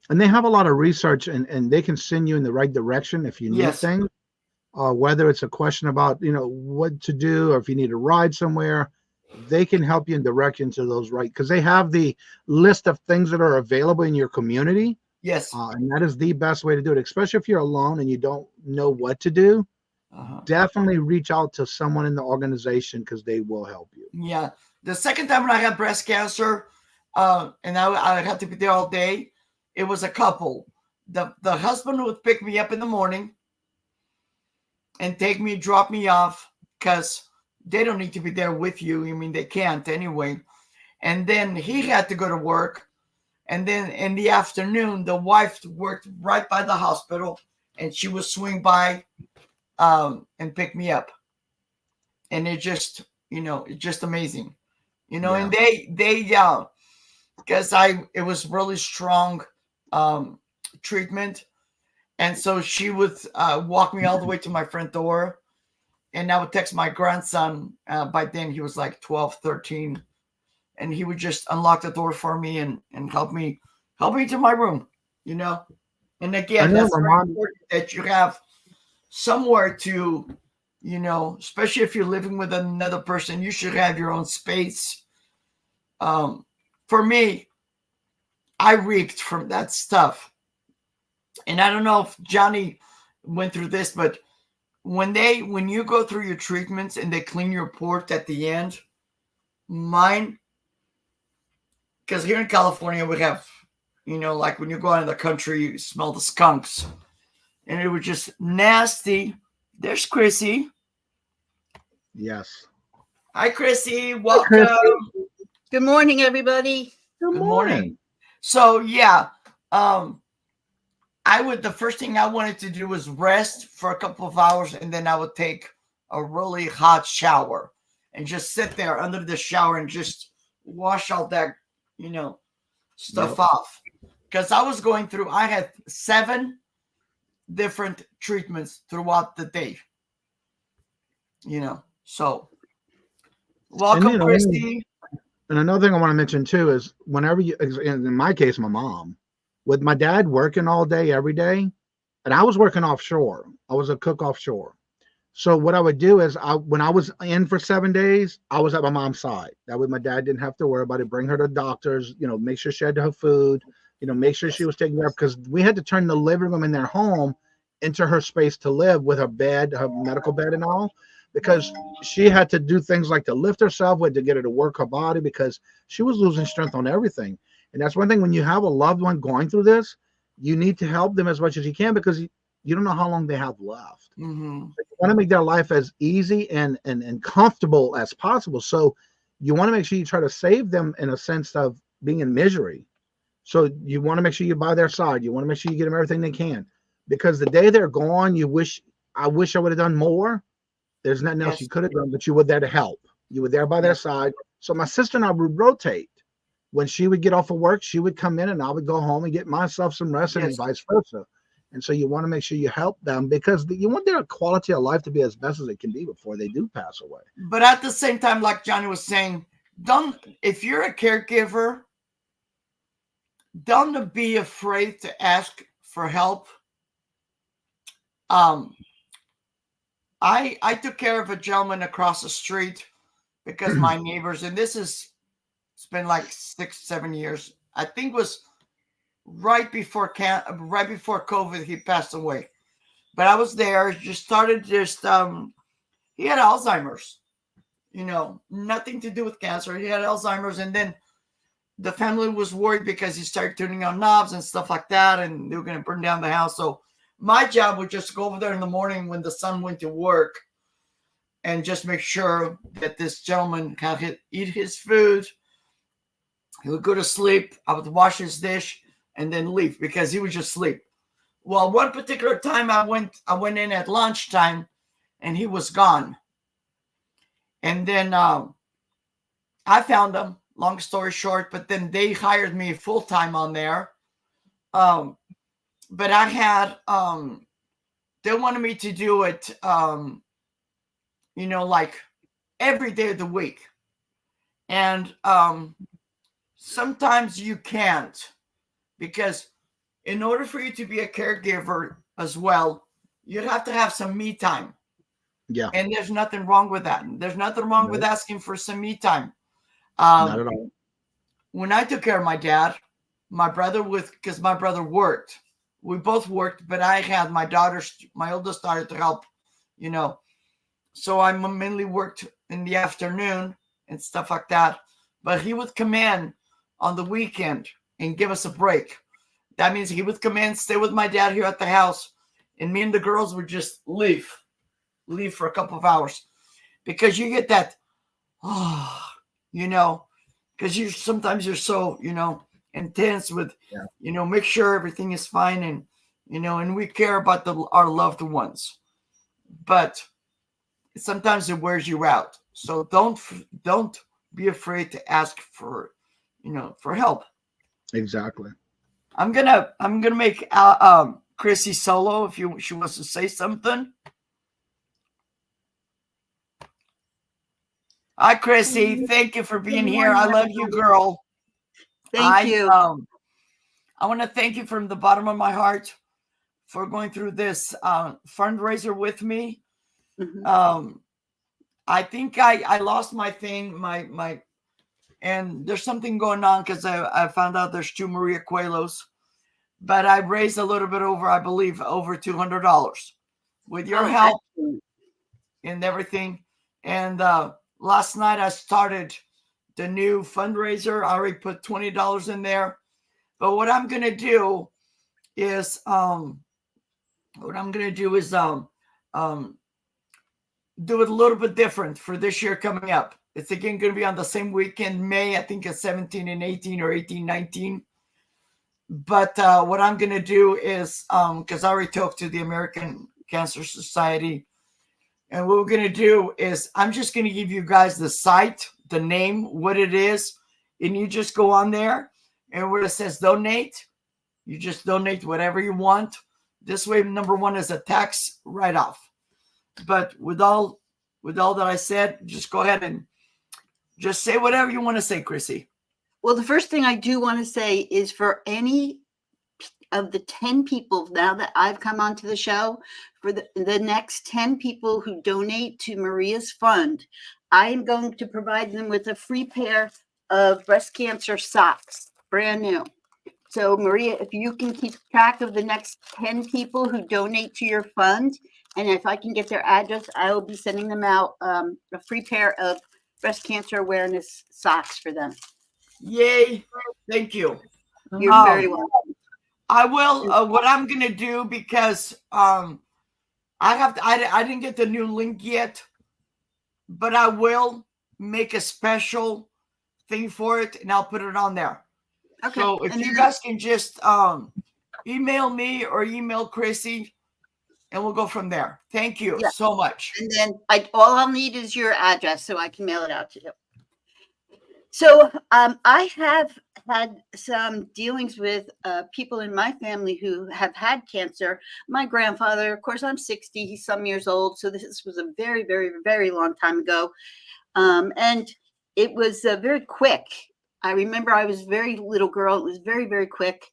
Speaker 2: And they have a lot of research, and they can send you in the right direction if you need things. Whether it's a question about, what to do, or if you need a ride somewhere, they can help you and direct you into those right, because they have the list of things that are available in your community.
Speaker 3: Yes.
Speaker 2: And that is the best way to do it, especially if you're alone and you don't know what to do. Definitely reach out to someone in the organization, because they will help you.
Speaker 3: Yeah. The second time when I had breast cancer, and I had to be there all day, it was a couple. The husband would pick me up in the morning and drop me off, because they don't need to be there with you. I mean, they can't anyway. And then he had to go to work. And then in the afternoon, the wife worked right by the hospital, and she would swing by and pick me up. And it just, it's just amazing, and they because it was really strong treatment. And so she would walk me all the way to my front door, and I would text my grandson. By then he was like 12, 13, and he would just unlock the door for me and help me to my room, And again, that's very important that you have somewhere to, especially if you're living with another person, you should have your own space. For me, I reeked from that stuff. And I don't know if Johnny went through this, but when you go through your treatments and they clean your port at the end, mine, because here in California we have, like when you go out in the country, you smell the skunks, and it was just nasty. There's Chrissy.
Speaker 2: Yes.
Speaker 3: Hi, Chrissy. Welcome.
Speaker 2: Hi, Chrissy.
Speaker 4: Good morning, everybody.
Speaker 3: Good morning. So yeah, the first thing I wanted to do was rest for a couple of hours, and then I would take a really hot shower and just sit there under the shower and just wash all that, stuff off. Because I had 7 different treatments throughout the day. So welcome, Christy.
Speaker 2: And another thing I want to mention too is whenever in my case, my mom, with my dad working all day, every day, and I was working offshore. I was a cook offshore. So what I would do is when I was in for 7 days, I was at my mom's side. That way my dad didn't have to worry about it, bring her to doctors, make sure she had her food, make sure she was taken care of, because we had to turn the living room in their home into her space to live, with her bed, her medical bed and all, because she had to do things like to lift herself, to get her to work her body, because she was losing strength on everything. And that's one thing, when you have a loved one going through this, you need to help them as much as you can, because you don't know how long they have left.
Speaker 3: Mm-hmm.
Speaker 2: So you want to make their life as easy and comfortable as possible. So you want to make sure you try to save them in a sense of being in misery. So you want to make sure you're by their side. You want to make sure you get them everything they can. because the day they're gone, I wish I would have done more. There's nothing else you
Speaker 3: Yes.
Speaker 2: could have done, but you were there to help. You were there by their
Speaker 3: Yes.
Speaker 2: side. So my sister and I would rotate. When she would get off of work, she would come in and I would go home and get myself some rest and
Speaker 3: Yes.
Speaker 2: vice versa. And so you want to make sure you help them because you want their quality of life to be as best as it can be before they do pass away.
Speaker 3: But at the same time, like Johnny was saying, if you're a caregiver, don't be afraid to ask for help. I took care of a gentleman across the street because my neighbors, and it's been like 6-7 years. I think it was right before COVID, he passed away. But I was there. He had Alzheimer's. Nothing to do with cancer. He had Alzheimer's, and then the family was worried because he started turning on knobs and stuff like that, and they were going to burn down the house. So my job was just go over there in the morning when the son went to work and just make sure that this gentleman eat his food. He would go to sleep. I would wash his dish and then leave because he would just sleep. Well, one particular time I went in at lunchtime and he was gone. And then I found him, long story short, but then they hired me full-time on there. But I had, they wanted me to do it, like every day of the week. And sometimes you can't, because in order for you to be a caregiver as well, you'd have to have some me time.
Speaker 2: Yeah.
Speaker 3: And there's nothing wrong with that. There's nothing wrong with asking for some me time.
Speaker 2: Not at all.
Speaker 3: When I took care of my dad, because my brother worked. We both worked, but I had my oldest daughter to help, So I mainly worked in the afternoon and stuff like that. But he would come in on the weekend and give us a break. That means he would come in, stay with my dad here at the house, and me and the girls would just leave for a couple of hours. Because you get that, because sometimes you're so, intense with, make sure everything is fine and, and we care about our loved ones. But sometimes it wears you out. So don't be afraid to ask for, for help.
Speaker 2: Exactly.
Speaker 3: I'm gonna make Chrissy solo if she wants to say something. Hi, Chrissy. Thank you for being here. I love you, girl.
Speaker 4: Thank you.
Speaker 3: I want to thank you from the bottom of my heart for going through this fundraiser with me.
Speaker 4: Mhm.
Speaker 3: I think I lost my thing, and there's something going on because I found out there's 2 Maria Coelhos, but I raised a little bit over, I believe, over $200 with your help and everything. And last night I started the new fundraiser. I already put $20 in there. But what I'm gonna do is do it a little bit different for this year coming up. It's again going to be on the same weekend, May, I think it's 17 and 18 or 18, 19. But what I'm going to do is, because I already talked to the American Cancer Society, and what we're going to do is I'm just going to give you guys the site, the name, what it is, and you just go on there, and where it says donate, you just donate whatever you want. This way, number one is a tax write-off. But with all that I said, just go ahead and just say whatever you want to say, Chrissy.
Speaker 4: Well, the first thing I do want to say is for any of the 10 people now that I've come onto the show, for the next 10 people who donate to Maria's fund, I am going to provide them with a free pair of breast cancer socks, brand new. So Maria, if you can keep track of the next 10 people who donate to your fund, and if I can get their address, I will be sending them out a free pair of breast cancer awareness socks for them.
Speaker 3: Yay. Thank you.
Speaker 4: You're very welcome.
Speaker 3: I will, what I'm going to do, because I didn't get the new link yet, but I will make a special thing for it and I'll put it on there. Okay. So if you guys can just email me or email Chrissy, and we'll go from there. Thank you
Speaker 4: Yeah.
Speaker 3: so much.
Speaker 4: And then all I'll need is your address so I can mail it out to you. So I have had some dealings with people in my family who have had cancer. My grandfather, of course, I'm 60, he's some years old. So this was a very, very, very long time ago. And it was very quick. I remember I was a very little girl. It was very, very quick.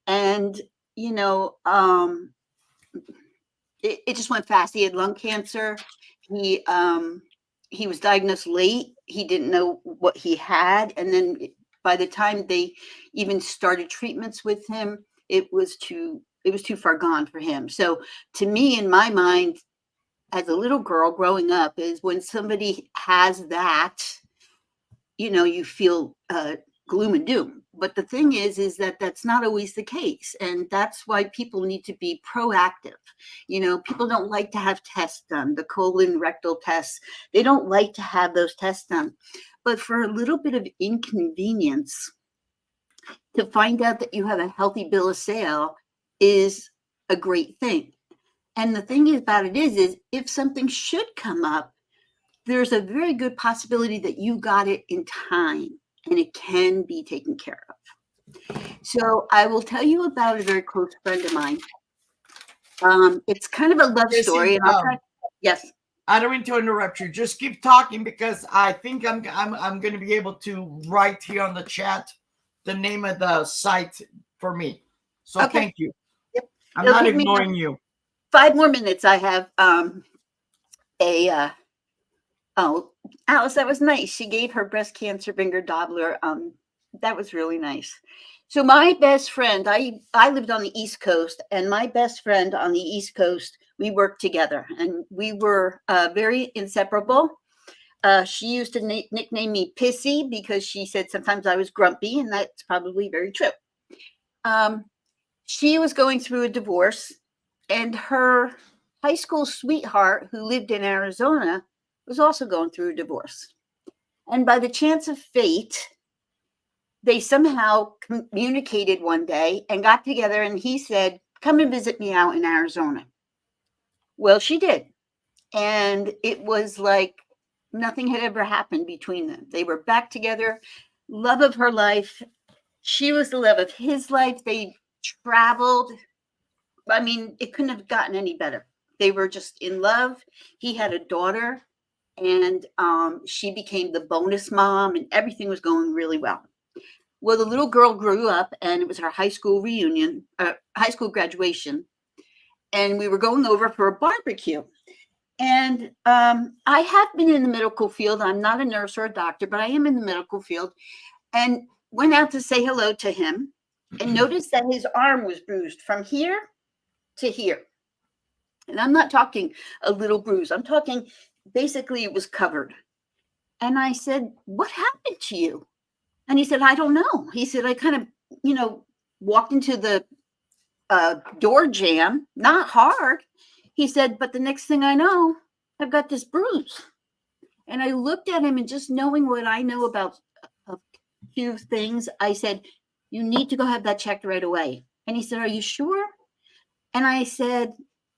Speaker 4: And, you know, it just went fast. He had lung cancer. He was diagnosed late. He didn't know what he had. And then by the time they even started treatments with him, it was too far gone for him. So to me, in my mind, as a little girl growing up, is when somebody has that, you know, you feel gloom and doom. But the thing is that that's not always the case. And that's why people need to be proactive. You know, people don't like to have tests done, the colon rectal tests. They don't like to have those tests done. But for a little bit of inconvenience, to find out that you have a healthy bill of sale is a great thing. And the thing about it is if something should come up, there's a very good possibility that you got it in time and it can be taken care of. So I will tell you about a very close friend of mine. It's kind of a love story. And I'll try. Yes.
Speaker 3: I don't mean to interrupt you. Just keep talking because I think I'm going to be able to write here on the chat the name of the site for me. So okay. Thank you.
Speaker 4: Yep.
Speaker 3: I'm not ignoring you.
Speaker 4: 5 more minutes. I have oh, Alice, that was nice. She gave her breast cancer finger Doppler. That was really nice. So my best friend, I lived on the East Coast, and my best friend on the East Coast, we worked together, and we were very inseparable. She used to nickname me Pissy because she said sometimes I was grumpy, and that's probably very true. She was going through a divorce, and her high school sweetheart, who lived in Arizona, was also going through a divorce. And by the chance of fate, they somehow communicated one day and got together, and he said, come and visit me out in Arizona. Well, she did. And it was like nothing had ever happened between them. They were back together, love of her life. She was the love of his life. They traveled. I mean, it couldn't have gotten any better. They were just in love. He had a daughter, and she became the bonus mom, and everything was going really well. Well, the little girl grew up, and it was her high school reunion, high school graduation, and we were going over for a barbecue. And I have been in the medical field. I'm not a nurse or a doctor, but I am in the medical field, and went out to say hello to him and noticed that his arm was bruised from here to here. And I'm not talking a little bruise. I'm talking basically it was covered. And I said, what happened to you? And he said, I don't know. He said, I kind of, walked into the door jam, not hard. He said, but the next thing I know, I've got this bruise. And I looked at him, and just knowing what I know about a few things, I said, you need to go have that checked right away. And he said, are you sure? And I said,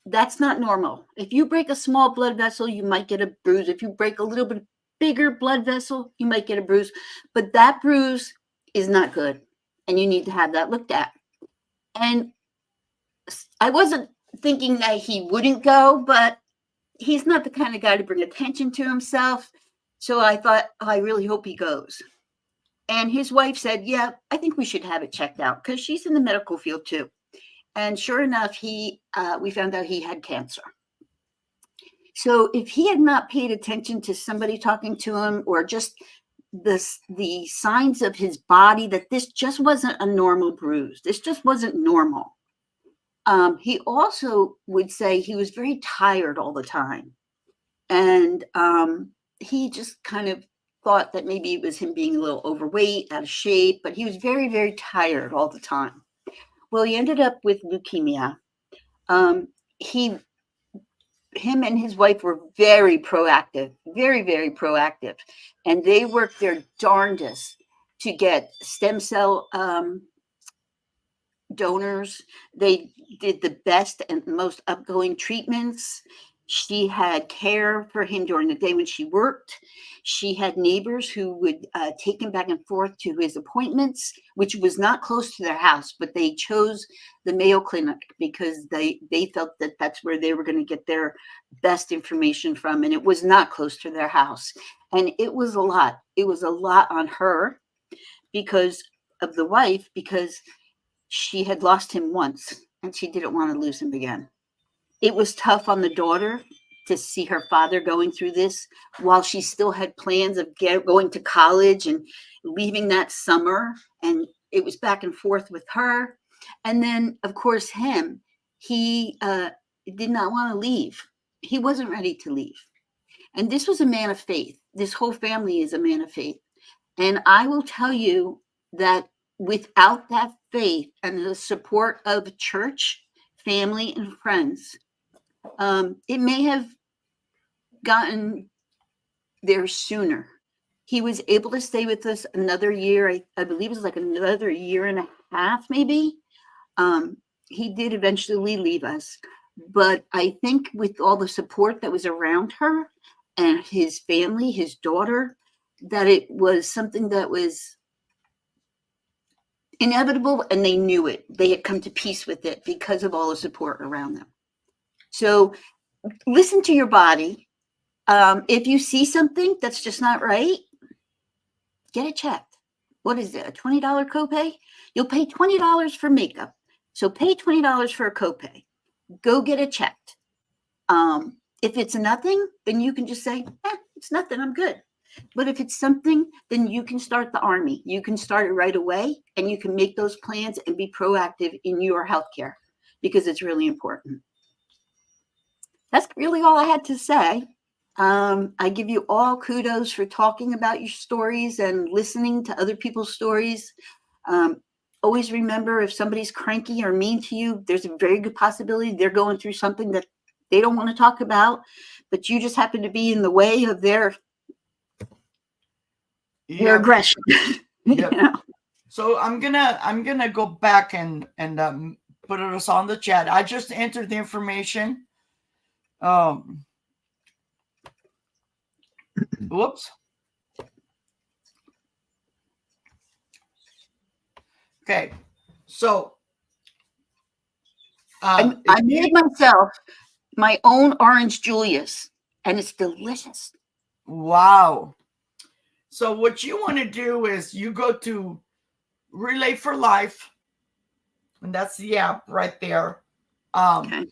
Speaker 4: that's not normal. If you break a small blood vessel, you might get a bruise. If you break a little bit bigger blood vessel, you might get a bruise. But that bruise is not good, and you need to have that looked at. And I wasn't thinking that he wouldn't go, but he's not the kind of guy to bring attention to himself. So I thought, I really hope he goes. And his wife said, yeah, I think we should have it checked out, because she's in the medical field too. And sure enough, we found out he had cancer. So if he had not paid attention to somebody talking to him, or just the signs of his body, that this just wasn't a normal bruise, this just wasn't normal. He also would say he was very tired all the time. And he just kind of thought that maybe it was him being a little overweight, out of shape, but he was very, very tired all the time. Well, he ended up with leukemia. Him and his wife were very proactive, very, very proactive. And they worked their darndest to get stem cell donors. They did the best and most upgoing treatments. She had care for him during the day when she worked. She had neighbors who would take him back and forth to his appointments, which was not close to their house, but they chose the Mayo Clinic because they felt that that's where they were going to get their best information from. And it was not close to their house. And it was a lot. It was a lot on her because of the wife, because she had lost him once and she didn't want to lose him again. It was tough on the daughter to see her father going through this while she still had plans of going to college and leaving that summer. And it was back and forth with her. And then, of course, him, he did not want to leave. He wasn't ready to leave. And this was a man of faith. This whole family is a man of faith. And I will tell you that without that faith and the support of church, family, and friends, it may have gotten there sooner. He was able to stay with us another year. I believe it was like another year and a half, maybe. He did eventually leave us. But I think with all the support that was around her and his family, his daughter, that it was something that was inevitable, and they knew it. They had come to peace with it because of all the support around them. So listen to your body. If you see something that's just not right, get it checked. What is it, a $20 copay? You'll pay $20 for makeup. So pay $20 for a copay. Go get it checked. If it's nothing, then you can just say, it's nothing, I'm good. But if it's something, then you can start the army. You can start it right away, and you can make those plans and be proactive in your healthcare because it's really important. That's really all I had to say. I give you all kudos for talking about your stories and listening to other people's stories. Always remember, if somebody's cranky or mean to you, there's a very good possibility they're going through something that they don't want to talk about, but you just happen to be in the way of their aggression.
Speaker 3: Yep. You know? So I'm gonna go back and put us on the chat. I just entered the information. Whoops. Okay, so
Speaker 4: I made myself my own orange Julius, and it's delicious.
Speaker 3: Wow. So what you want to do is you go to Relay for Life, and that's the app right there. Okay.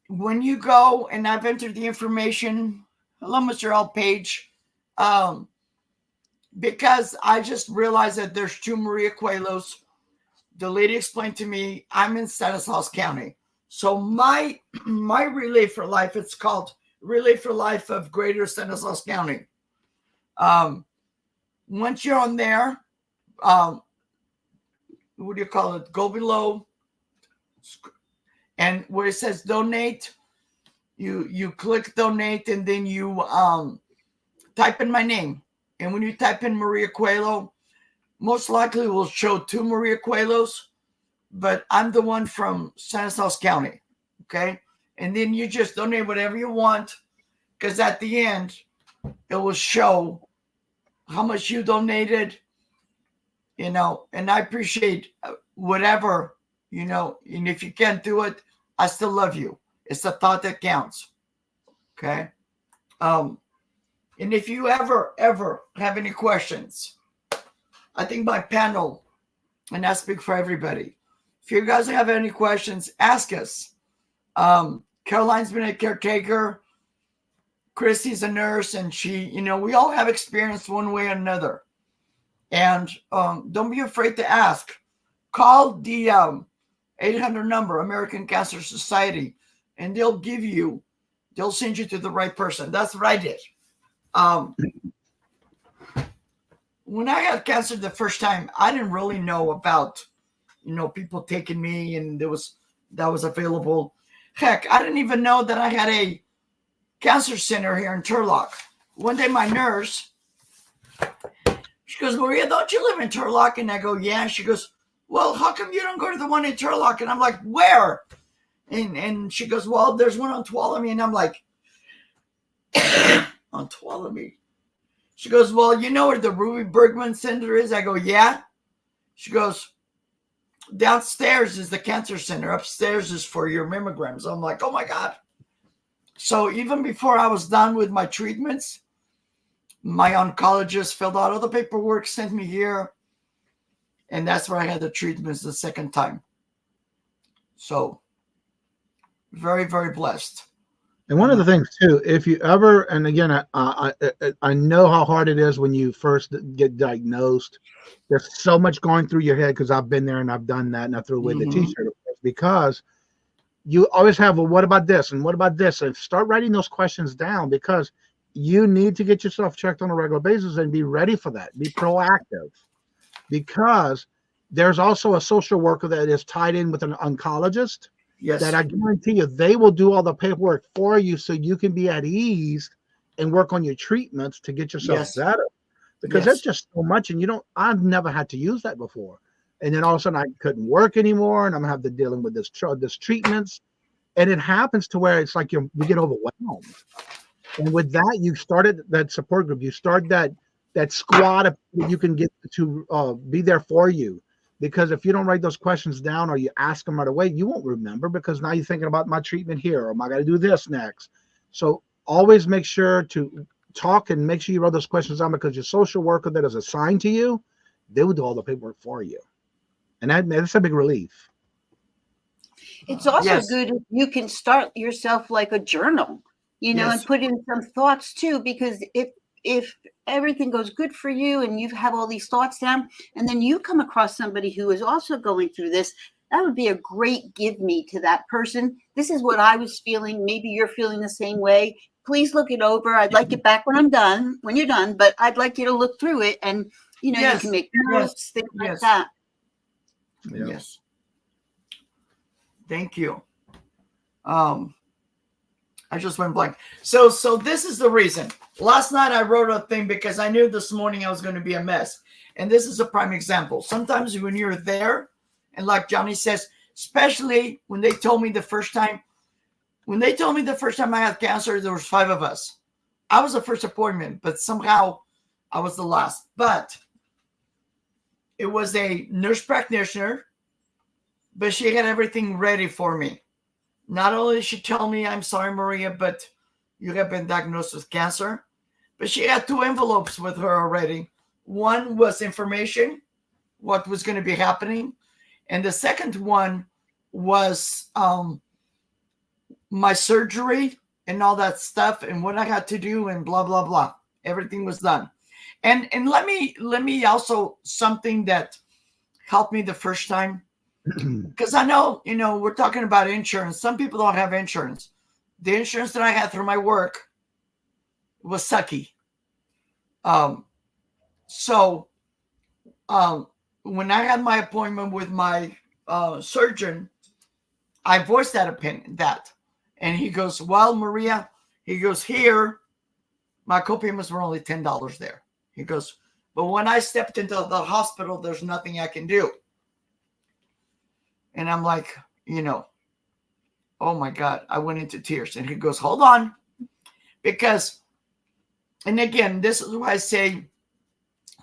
Speaker 3: When you go, and I've entered the information, hello, Mr. L. Page, because I just realized that there's two Maria Coelhos. The lady explained to me, I'm in Stanislaus County. So my Relay for Life, it's called Relay for Life of Greater Stanislaus County. Once you're on there, what do you call it? Go below, and where it says donate, you click donate, and then you type in my name. And when you type in Maria Coelho, most likely will show two Maria Coelhos, but I'm the one from Stanislaus County. Okay, and then you just donate whatever you want, because at the end it will show how much you donated, and I appreciate whatever, and if you can't do it, I still love you. It's the thought that counts. Okay. And if you ever have any questions, I think my panel, and I speak for everybody, if you guys have any questions, ask us. Caroline's been a caretaker. Christy's a nurse, and she, we all have experience one way or another. And don't be afraid to ask. Call the 800 number, American Cancer Society, and they'll send you to the right person. That's what I did. When I had cancer the first time, I didn't really know about, people taking me, and that was available. Heck, I didn't even know that I had a cancer center here in Turlock. One day my nurse, she goes, Maria, don't you live in Turlock? And I go, yeah. She goes, well, how come you don't go to the one in Turlock? And I'm like, where? And she goes, well, there's one on Tuolumne. And I'm like, on Tuolumne? She goes, well, you know where the Ruby Bergman Center is? I go, yeah. She goes, downstairs is the cancer center. Upstairs is for your mammograms. I'm like, oh my God. So even before I was done with my treatments, my oncologist filled out all the paperwork, sent me here. And that's where I had the treatments the second time. So very, very blessed.
Speaker 2: And one of the things too, if you ever, and again, I know how hard it is when you first get diagnosed. There's so much going through your head because I've been there and I've done that, and I threw away the T-shirt, of course, because you always have, well, what about this and what about this, and start writing those questions down, because you need to get yourself checked on a regular basis and be ready for that. Be proactive, because there's also a social worker that is tied in with an oncologist.
Speaker 3: Yes.
Speaker 2: That I guarantee you, they will do all the paperwork for you so you can be at ease and work on your treatments to get yourself better. Because that's just so much, and I've never had to use that before. And then all of a sudden I couldn't work anymore, and I'm having to dealing with this treatments. And it happens to where it's like we get overwhelmed. And with that, you started that support group. You start that squad of people you can get to be there for you. Because if you don't write those questions down or you ask them right away, you won't remember, because now you're thinking about my treatment here, or am I going to do this next? So always make sure to talk and make sure you write those questions down, because your social worker that is assigned to you, they will do all the paperwork for you. And that's a big relief.
Speaker 4: It's also good if you can start yourself like a journal, and put in some thoughts too, because if everything goes good for you and you have all these thoughts down, and then you come across somebody who is also going through this, that would be a great give me to that person. This is what I was feeling. Maybe you're feeling the same way. Please look it over. I'd like it back when you're done, but I'd like you to look through it, and you can make notes, things like that.
Speaker 3: Yes. Thank you. I just went blank. So this is the reason. Last night I wrote a thing because I knew this morning I was going to be a mess. And this is a prime example. Sometimes when you're there, and like Johnny says, especially when they told me the first time I had cancer, there was 5 of us. I was the first appointment, but somehow I was the last. But it was a nurse practitioner, but she had everything ready for me. Not only did she tell me, I'm sorry, Maria, but you have been diagnosed with cancer, but she had 2 envelopes with her already. One was information, what was going to be happening. And the second one was my surgery and all that stuff and what I had to do and blah, blah, blah. Everything was done. And let me also, something that helped me the first time, because I know, we're talking about insurance. Some people don't have insurance. The insurance that I had through my work was sucky. So when I had my appointment with my surgeon, I voiced that opinion, and he goes, well, Maria, he goes, here, my copayments were only $10 there. He goes, but when I stepped into the hospital, there's nothing I can do. And I'm like, oh my God, I went into tears. And he goes, hold on. Because, and again, this is why I say,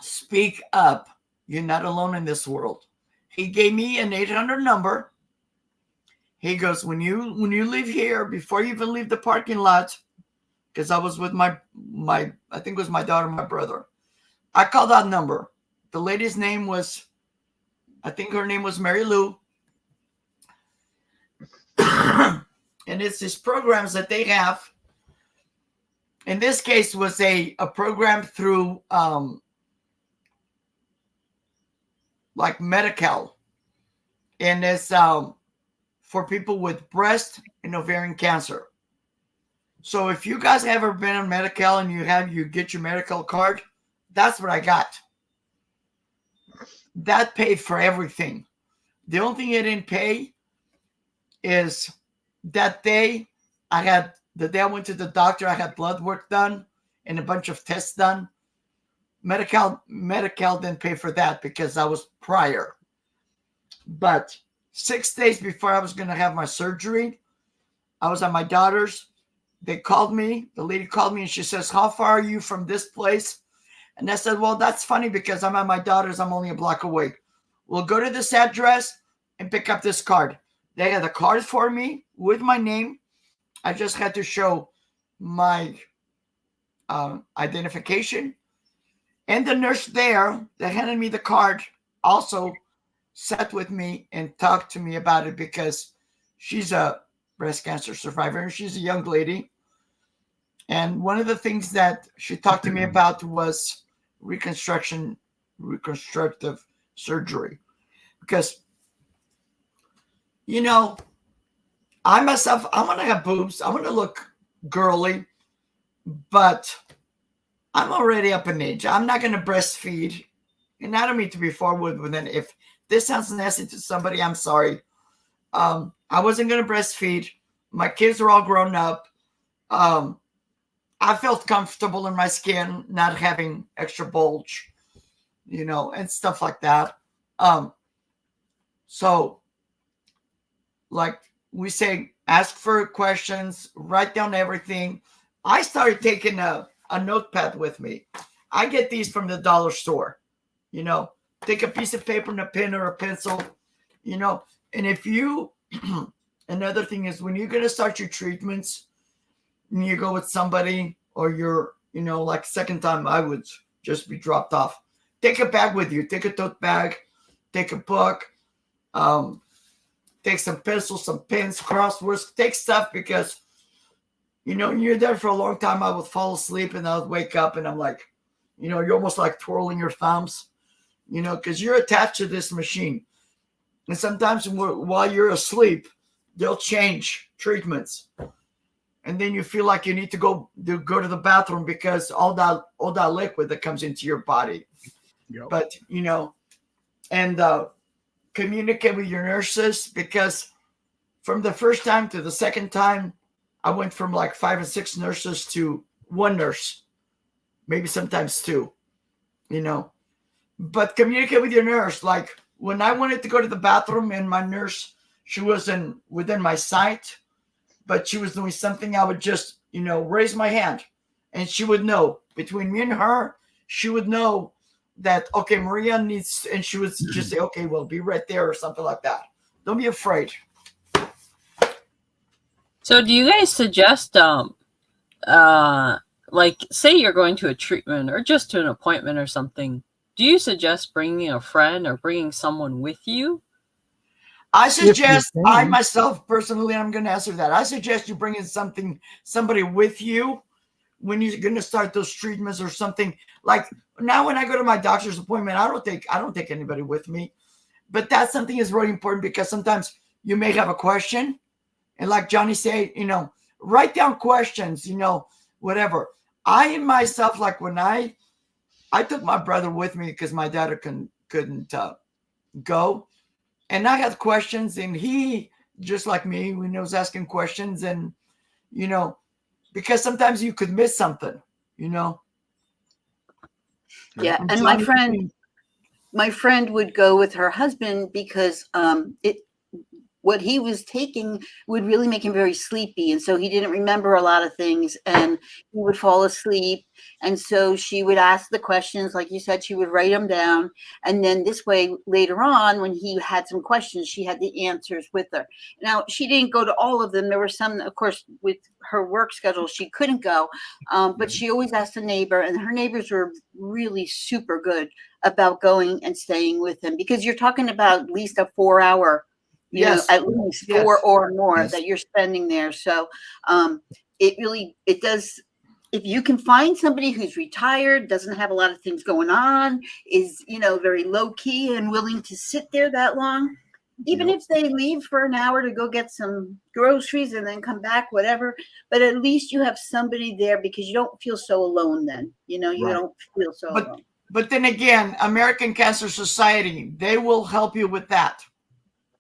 Speaker 3: speak up. You're not alone in this world. He gave me an 800 number. He goes, when you leave here, before you even leave the parking lot, because I was with my I think it was my daughter, my brother. I called that number. The lady's name was, I think her name was Mary Lou. And it's these programs that they have. In this case was a program through like Medi-Cal. And it's for people with breast and ovarian cancer. So if you guys have ever been on Medi-Cal and you get your Medi-Cal card, that's what I got. That paid for everything. The only thing it didn't pay is that day the day I went to the doctor, I had blood work done and a bunch of tests done. Medi-Cal didn't pay for that because I was prior. But 6 days before I was going to have my surgery, I was at my daughter's. They called me. The lady called me and she says, "How far are you from this place?" And I said, "Well, that's funny because I'm at my daughter's. I'm only a block away. We'll go to this address and pick up this card." They had a card for me with my name. I just had to show my identification. And the nurse there that handed me the card also sat with me and talked to me about it because she's a breast cancer survivor and she's a young lady. And one of the things that she talked to me about was reconstructive surgery. Because, I myself, I want to have boobs. I want to look girly, but I'm already up in age. I'm not going to breastfeed. And I don't mean to be forward with it. If this sounds nasty to somebody, I'm sorry. I wasn't going to breastfeed. My kids are all grown up. I felt comfortable in my skin, not having extra bulge, and stuff like that. So, like we say, ask for questions, write down everything. I started taking a notepad with me. I get these from the dollar store. Take a piece of paper and a pen or a pencil, and if you, another thing is when you're going to start your treatments and you go with somebody or you're, like second time I would just be dropped off. Take a bag with you. Take a tote bag. Take a book. Take some pencils, some pens, crosswords. Take stuff because, you're there for a long time. I would fall asleep and I would wake up and I'm like, you're almost like twirling your thumbs, because you're attached to this machine. And sometimes while you're asleep, they'll change treatments. And then you feel like you need to go to the bathroom because all that liquid that comes into your body.
Speaker 2: Yep.
Speaker 3: But, and communicate with your nurses because from the first time to the second time, I went from like 5 and 6 nurses to one nurse, maybe sometimes 2, But communicate with your nurse. Like when I wanted to go to the bathroom and my nurse, she wasn't within my sight, but she was doing something, I would just, raise my hand and she would know. Between me and her, she would know that, okay, Maria needs, and she would just say, okay, well, be right there or something like that. Don't be afraid.
Speaker 1: So do you guys suggest, like, say you're going to a treatment or just to an appointment or something, do you suggest bringing a friend or bringing someone with you?
Speaker 3: I suggest, I myself personally, I'm going to answer that. I suggest you bring in somebody with you when you're going to start those treatments or something. Like now when I go to my doctor's appointment, I don't take anybody with me. But that's something is really important because sometimes you may have a question. And like Johnny said, write down questions, whatever. I myself, like when I took my brother with me because my dad couldn't go. And I had questions and he, just like me, when he was asking questions and, because sometimes you could miss something,
Speaker 4: Yeah. And my friend would go with her husband because what he was taking would really make him very sleepy. And so he didn't remember a lot of things and he would fall asleep. And so she would ask the questions, like you said, she would write them down. And then this way, later on, when he had some questions, she had the answers with her. Now, she didn't go to all of them. There were some, of course, with her work schedule, she couldn't go. But she always asked a neighbor, and her neighbors were really super good about going and staying with him because you're talking about at least a 4-hour at least 4 or more that you're spending there. So it does. If you can find somebody who's retired, doesn't have a lot of things going on, is, very low key and willing to sit there that long, even if they leave for an hour to go get some groceries and then come back, whatever, but at least you have somebody there because you don't feel so alone then, you don't feel so alone.
Speaker 3: But then again, American Cancer Society, they will help you with that.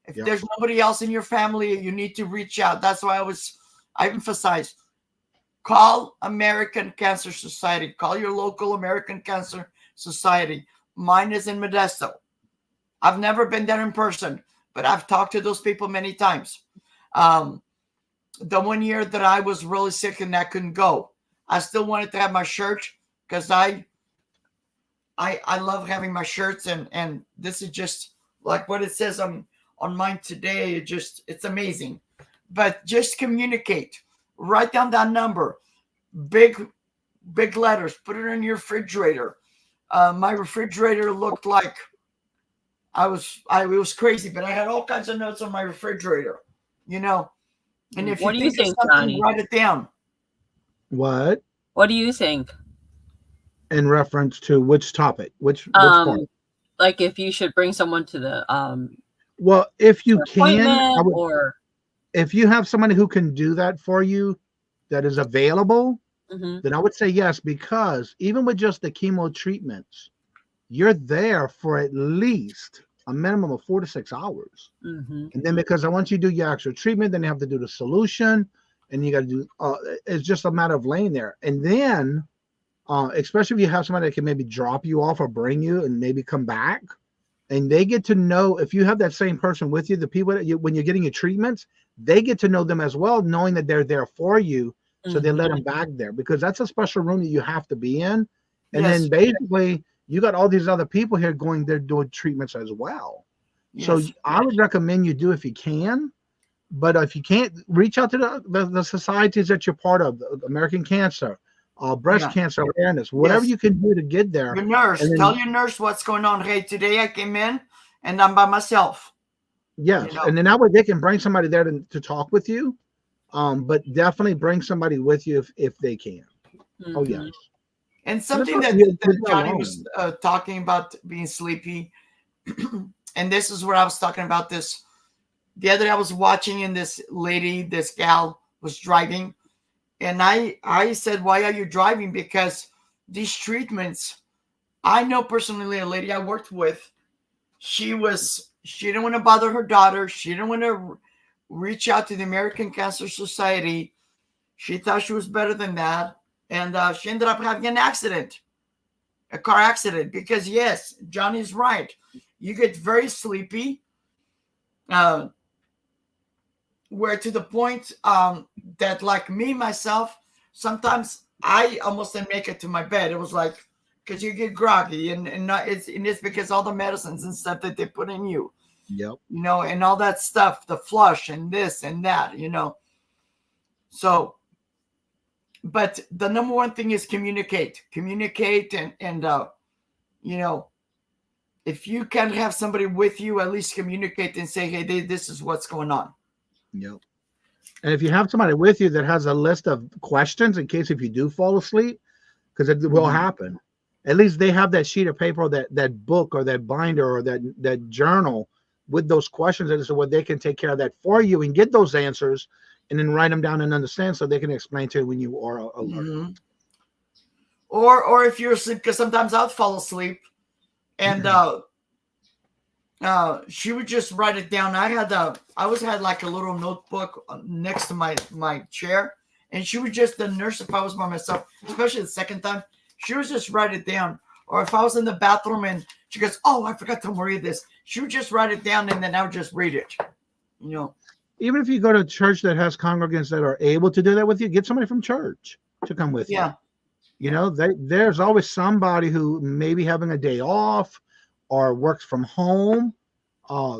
Speaker 3: If there's nobody else in your family, you need to reach out. That's why I emphasize, call American Cancer Society. Call your local American Cancer Society. Mine is in Modesto. I've never been there in person, but I've talked to those people many times. The one year that I was really sick and I couldn't go, I still wanted to have my shirt because I love having my shirts, and this is just like what it says on mine today. It's amazing. But just communicate. Write down that number, big letters. Put it in your refrigerator. My refrigerator looked like it was crazy, but I had all kinds of notes on my refrigerator, you know. And if
Speaker 1: What
Speaker 3: you
Speaker 1: do you
Speaker 3: think of
Speaker 1: think,
Speaker 3: something,
Speaker 1: Johnny?
Speaker 3: write it down.
Speaker 2: What?
Speaker 1: What do you think?
Speaker 2: In reference to which topic? Which part?
Speaker 1: Like if you should bring someone to the
Speaker 2: Well, if you can,
Speaker 1: appointment, or
Speaker 2: if you have somebody who can do that for you, that is available, then I would say yes, because even with just the chemo treatments, you're there for at least a minimum of 4 to 6 hours. And then because once you do your actual treatment, then you have to do the solution, and you got to do. It's just a matter of laying there, and then. Especially if you have somebody that can maybe drop you off or bring you and maybe come back, and they get to know, if you have that same person with you, the people that when you're getting your treatments, they get to know them as well, knowing that they're there for you. So they let them back there, because that's a special room that you have to be in. And then basically you got all these other people here going there doing treatments as well. So I would recommend you do if you can. But if you can't, reach out to the societies that you're part of, the American Cancer, breast cancer awareness, whatever you can do to get there.
Speaker 3: Your nurse, tell your nurse what's going on. Hey, today I came in and I'm by myself.
Speaker 2: Yes, and then that way they can bring somebody there to talk with you. But definitely bring somebody with you if they can. Oh yes.
Speaker 3: And something that Johnny was talking about, being sleepy, and this is where I was talking about this. The other day I was watching, and this gal was driving. And I said, why are you driving? Because these treatments, I know personally a lady I worked with, she didn't want to bother her daughter. She didn't want to reach out to the American Cancer Society. She thought she was better than that. And she ended up having a car accident, because yes, Johnny's right. You get very sleepy. Where to the point that, like me, myself, sometimes I almost didn't make it to my bed. It was like, because you get groggy, and it's because all the medicines and stuff that they put in you.
Speaker 2: Yep.
Speaker 3: You know, and all that stuff, the flush and this and that, you know. So, but the number one thing is communicate, and you know, if you can't have somebody with you, at least communicate and say, hey, this is what's going on.
Speaker 2: Yep. And if you have somebody with you that has a list of questions in case if you do fall asleep, because it will happen, at least they have that sheet of paper, or that book, or that binder, or that journal with those questions, and so what they can take care of that for you and get those answers, and then write them down and understand, so they can explain to you when you are alert.
Speaker 3: Or if you're asleep, because sometimes I'll fall asleep, and she would just write it down. I had like a little notebook next to my chair, and she would just, the nurse, if I was by myself, especially the second time, she would just write it down. Or if I was in the bathroom and she goes, oh, I forgot to read this, she would just write it down, and then I would just read it. You know,
Speaker 2: even if you go to a church that has congregants that are able to do that with you, get somebody from church to come with you. You know, there's always somebody who may be having a day off or works from home.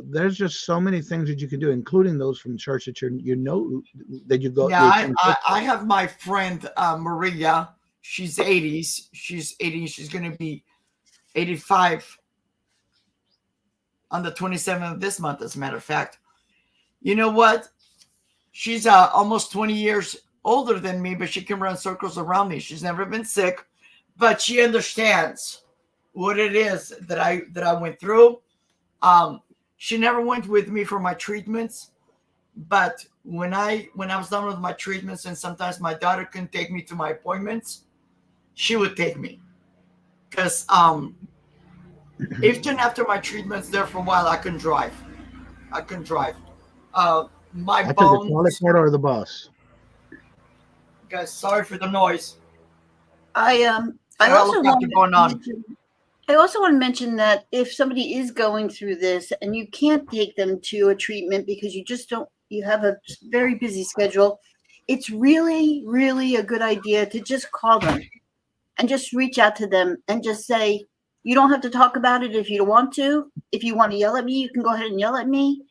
Speaker 2: There's just so many things that you can do, including those from church that you know that you go.
Speaker 3: Yeah, I have my friend Maria. She's 80s. She's 80. She's going to be 85 on the 27th of this month, as a matter of fact. You know what? She's almost 20 years older than me, but she can run circles around me. She's never been sick, but she understands what it is that I went through. She never went with me for my treatments, but when I was done with my treatments, and sometimes my daughter couldn't take me to my appointments, she would take me. Because even after my treatments there for a while, I couldn't drive. My
Speaker 2: I
Speaker 3: bones.
Speaker 2: took the toilet or the bus.
Speaker 3: Guys, sorry for the noise.
Speaker 4: I also wanted
Speaker 3: going on.
Speaker 4: I also want to mention that if somebody is going through this and you can't take them to a treatment because you just don't, you have a very busy schedule, it's really, really a good idea to just call them and just reach out to them and just say, you don't have to talk about it if you don't want to. If you want to yell at me, you can go ahead and yell at me.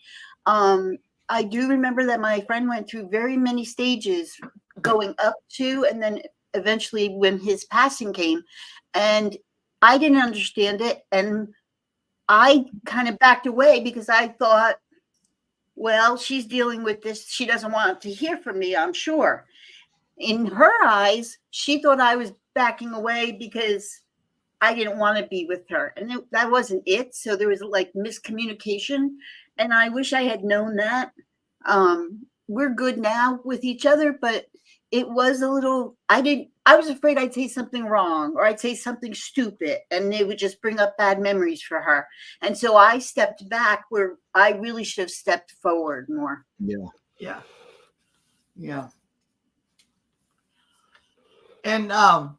Speaker 4: I do remember that my friend went through very many stages going up to, and then eventually when his passing came, and I didn't understand it. And I kind of backed away because I thought, well, she's dealing with this. She doesn't want to hear from me, I'm sure. In her eyes, she thought I was backing away because I didn't want to be with her. And that wasn't it. So there was like miscommunication. And I wish I had known that. We're good now with each other, but it was a little, I was afraid I'd say something wrong or I'd say something stupid and it would just bring up bad memories for her. And so I stepped back where I really should have stepped forward more.
Speaker 3: Yeah. And I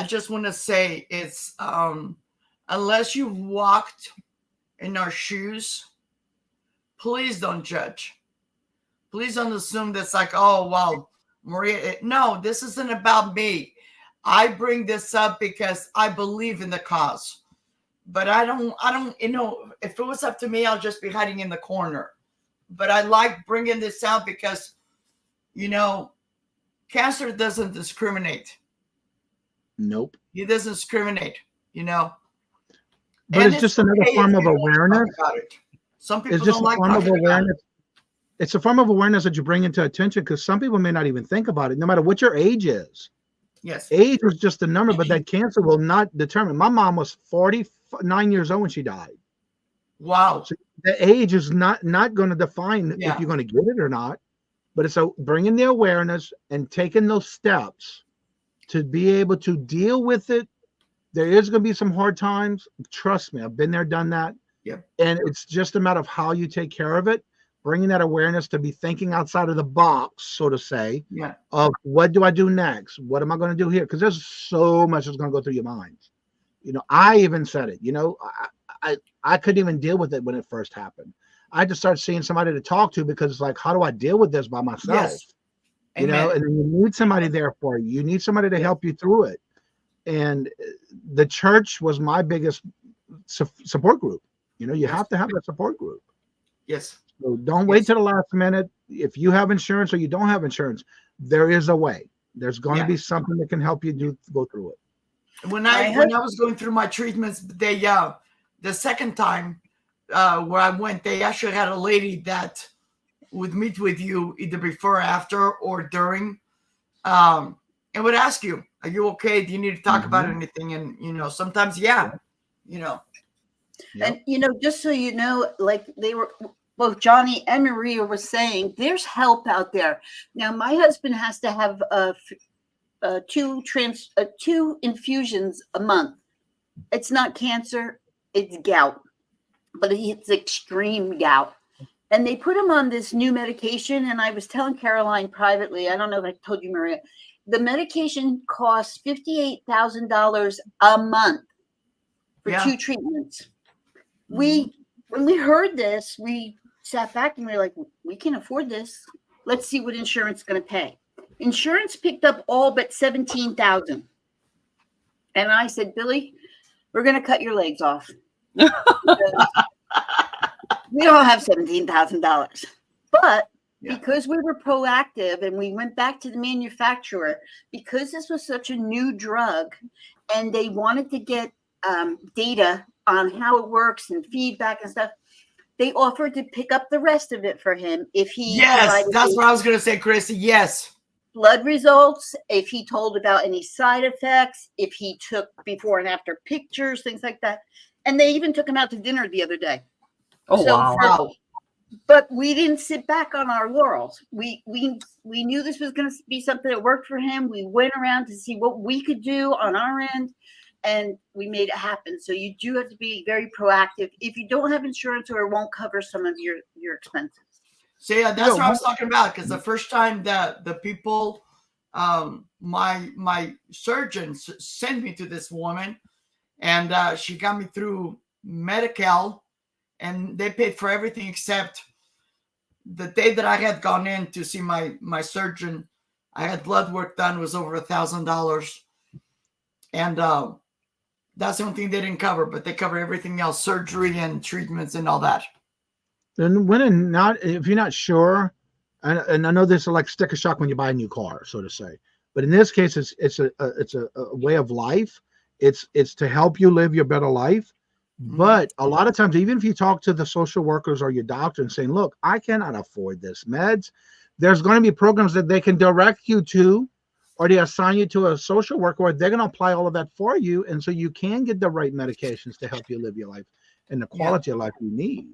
Speaker 3: just want to say it's unless you've walked in our shoes, please don't judge. Please don't assume that's like, oh, well, Maria, no, this isn't about me. I bring this up because I believe in the cause. But I don't, if it was up to me, I'll just be hiding in the corner. But I like bringing this out because, cancer doesn't discriminate.
Speaker 2: Nope.
Speaker 3: It doesn't discriminate,
Speaker 2: But
Speaker 3: And
Speaker 2: it's just another form of awareness.
Speaker 3: Some people
Speaker 2: It's just
Speaker 3: don't like
Speaker 2: a form of
Speaker 3: talking about it.
Speaker 2: awareness. It's a form of awareness that you bring into attention because some people may not even think about it, no matter what your age is.
Speaker 3: Yes.
Speaker 2: Age was just a number, but that cancer will not determine. My mom was 49 years old when she died.
Speaker 3: Wow.
Speaker 2: So the age is not going to define if you're going to get it or not. But it's bringing the awareness and taking those steps to be able to deal with it. There is going to be some hard times. Trust me, I've been there, done that.
Speaker 3: Yep.
Speaker 2: And it's just a matter of how you take care of it, bringing that awareness to be thinking outside of the box, so to say, of what do I do next? What am I going to do here? Because there's so much that's going to go through your mind. I even said it, I couldn't even deal with it when it first happened. I had to start seeing somebody to talk to because it's like, how do I deal with this by myself?
Speaker 3: Yes.
Speaker 2: And then you need somebody there for you. You need somebody to help you through it. And the church was my biggest support group. You have to have that support group.
Speaker 3: Yes.
Speaker 2: So don't wait till the last minute. If you have insurance or you don't have insurance, there is a way. There's going to be something that can help you go through it.
Speaker 3: When I was going through my treatments, the second time where I went, they actually had a lady that would meet with you either before, after, or during, and would ask you, "Are you okay? Do you need to talk about anything?" And sometimes,
Speaker 4: And just so you know, like they were both Johnny and Maria were saying, there's help out there. Now, my husband has to have two infusions a month. It's not cancer, it's gout, but it's extreme gout. And they put him on this new medication. And I was telling Caroline privately, I don't know if I told you, Maria, the medication costs $58,000 a month for 2 treatments. When we heard this, we sat back and we were like, we can afford this. Let's see what insurance is going to pay. Insurance picked up all but $17,000. And I said, Billy, we're going to cut your legs off. We don't have $17,000. But because we were proactive and we went back to the manufacturer, because this was such a new drug and they wanted to get data on how it works and feedback and stuff, they offered to pick up the rest of it for him if he
Speaker 3: that's what I was going to say, Chrissy. Yes.
Speaker 4: Blood results, if he told about any side effects, if he took before and after pictures, things like that. And they even took him out to dinner the other day.
Speaker 1: Oh, wow.
Speaker 4: But we didn't sit back on our laurels. We knew this was going to be something that worked for him. We went around to see what we could do on our end, and we made it happen. So you do have to be very proactive if you don't have insurance or it won't cover some of your expenses.
Speaker 3: So that's what I was talking about, because the first time that the people, my surgeons sent me to this woman, and she got me through Medi-Cal, and they paid for everything except the day that I had gone in to see my surgeon. I had blood work done, was over $1,000, and that's the only thing they didn't cover, but they cover everything else, surgery and treatments and all that.
Speaker 2: And if you're not sure, and I know this is like sticker shock when you buy a new car, so to say, but in this case, it's a way of life. It's to help you live your better life. But a lot of times, even if you talk to the social workers or your doctor and saying, look, I cannot afford this meds, there's going to be programs that they can direct you to, or they assign you to a social worker where they're going to apply all of that for you. And so you can get the right medications to help you live your life and the quality of life you need.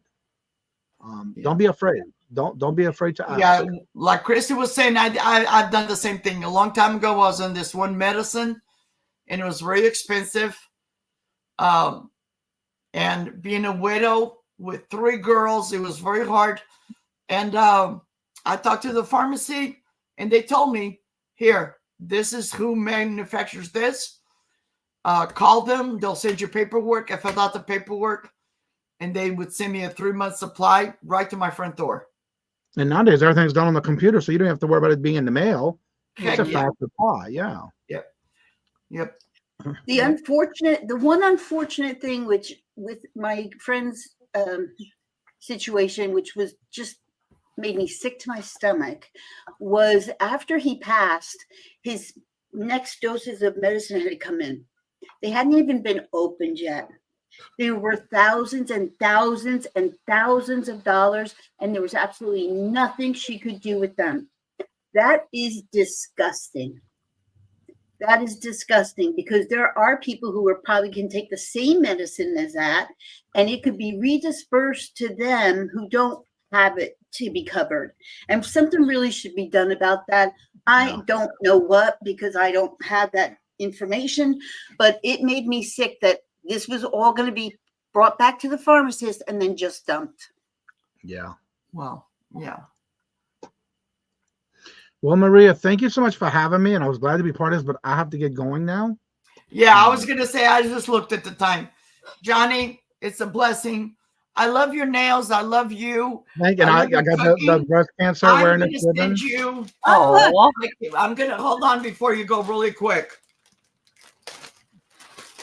Speaker 2: Don't be afraid. Don't be afraid to ask.
Speaker 3: Yeah, like Christy was saying, I've done the same thing. A long time ago, I was on this one medicine, and it was very expensive. And being a widow with 3 girls, it was very hard. And I talked to the pharmacy, and they told me, here, this is who manufactures this. Call them. They'll send you paperwork. I filled out the paperwork, and they would send me a 3-month supply right to my front door.
Speaker 2: And nowadays, everything's done on the computer, so you don't have to worry about it being in the mail. It's a fast supply. Yeah.
Speaker 3: Yep.
Speaker 4: The one unfortunate thing, which with my friend's situation, which was just made me sick to my stomach, was after he passed, his next doses of medicine had to come in. They hadn't even been opened yet. There were thousands and thousands and thousands of dollars, and there was absolutely nothing she could do with them. That is disgusting. That is disgusting, because there are people who are probably can take the same medicine as that, and it could be redispersed to them who don't have it to be covered. And something really should be done about that. I don't know what, because I don't have that information, but it made me sick that this was all going to be brought back to the pharmacist and then just dumped.
Speaker 2: Yeah.
Speaker 3: Wow. Yeah.
Speaker 2: Well, Maria, thank you so much for having me, and I was glad to be part of this, but I have to get going now.
Speaker 3: Yeah, I was going to say, I just looked at the time. Johnny, it's a blessing. I love your nails. I love you.
Speaker 2: Thank you. I got the breast cancer awareness.
Speaker 3: I'm going to send you.
Speaker 1: Oh,
Speaker 3: I'm going to hold on before you go really quick.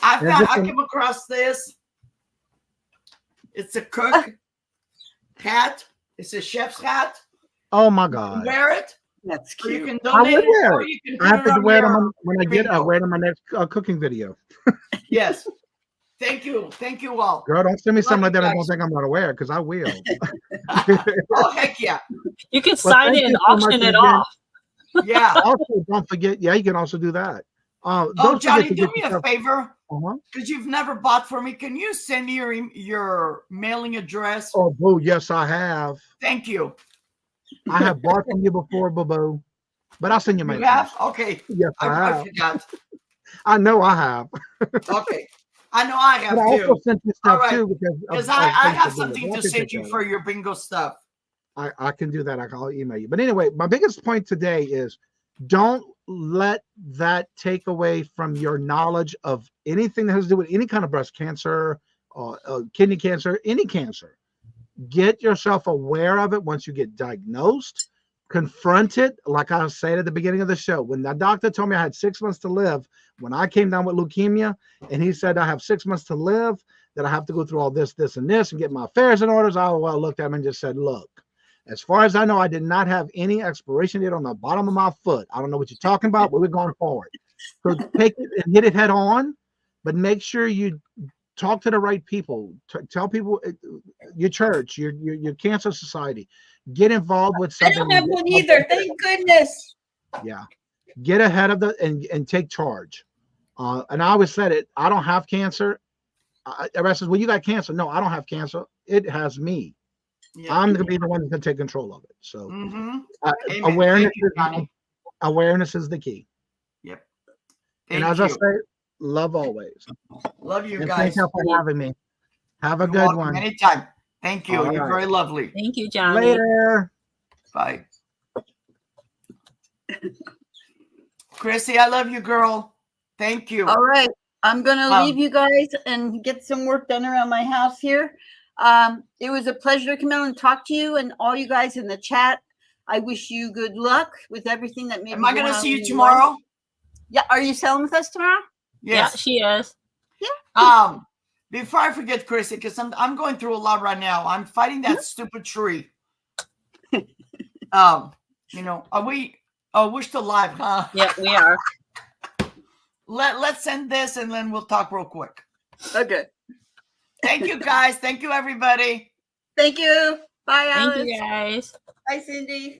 Speaker 3: I came across this. It's a cook hat. It's a chef's hat.
Speaker 2: Oh my God!
Speaker 3: Wear it.
Speaker 4: That's cute.
Speaker 3: You can donate it, or you can
Speaker 2: I have to wear them when I
Speaker 3: bingo.
Speaker 2: wear them in my next cooking video.
Speaker 3: Yes. Thank you all.
Speaker 2: Girl, don't send me something like that. I don't think I'm gonna wear it, because I will.
Speaker 3: Oh, heck yeah!
Speaker 1: you can sign it and auction it off.
Speaker 3: Yeah.
Speaker 2: Also, don't forget. Yeah, you can also do that.
Speaker 3: Oh, Johnny, do me a favor.
Speaker 2: Uh-huh.
Speaker 3: Because you've never bought for me. Can you send me your mailing address?
Speaker 2: Oh, boo, yes, I have.
Speaker 3: Thank you.
Speaker 2: I have bought from you before, boo, but I'll send you my.
Speaker 3: You have? Okay.
Speaker 2: Yes, I
Speaker 3: forgot.
Speaker 2: I know I have.
Speaker 3: Okay. I know I have
Speaker 2: but I
Speaker 3: too.
Speaker 2: also sent you stuff too,
Speaker 3: because I have something to send you for your bingo stuff.
Speaker 2: I can do that. I'll email you. But anyway, my biggest point today is don't let that take away from your knowledge of anything that has to do with any kind of breast cancer, kidney cancer, any cancer. Get yourself aware of it once you get diagnosed. Confront it. Like I said at the beginning of the show, when the doctor told me I had 6 months to live, when I came down with leukemia, and he said I have 6 months to live, that I have to go through all this, and this, and get my affairs in order, I looked at him and just said, look, as far as I know, I did not have any expiration date on the bottom of my foot. I don't know what you're talking about, but we're going forward. So take it and hit it head on, but make sure you talk to the right people. Tell people, your church, your cancer society. Get involved with something.
Speaker 4: I don't have one either. Thank goodness.
Speaker 2: Yeah. Get ahead of and take charge. And I always said it. I don't have cancer. Everybody says, well, you got cancer. No, I don't have cancer. It has me. Yeah. I'm going to be the one that's going to take control of it. So awareness is the key.
Speaker 3: Yep.
Speaker 2: And as I say, love always.
Speaker 3: Love you
Speaker 2: and
Speaker 3: guys.
Speaker 2: Thank you for having me. Have a good one.
Speaker 3: Anytime. Thank you. You're very lovely.
Speaker 1: Thank you, Johnny.
Speaker 2: Later.
Speaker 3: Bye. Chrissy, I love you, girl. Thank you.
Speaker 4: All right. I'm going to leave you guys and get some work done around my house here. It was a pleasure to come out and talk to you and all you guys in the chat. I wish you good luck with everything that may be
Speaker 3: Am I
Speaker 4: going
Speaker 3: going to
Speaker 4: on
Speaker 3: see
Speaker 4: in
Speaker 3: you
Speaker 4: your
Speaker 3: tomorrow?
Speaker 4: life. Yeah. Are you selling with us tomorrow?
Speaker 3: Yes.
Speaker 1: Yeah, she is.
Speaker 4: Yeah.
Speaker 3: Before I forget, Chrissy, because I'm going through a lot right now. I'm fighting that stupid tree. You know, we're still live, huh?
Speaker 1: Yeah, we are.
Speaker 3: Let's end this and then we'll talk real quick.
Speaker 4: Okay.
Speaker 3: Thank you, guys. Thank you, everybody.
Speaker 4: Thank you. Bye, Alice.
Speaker 1: Thank you, guys.
Speaker 4: Bye, Cindy.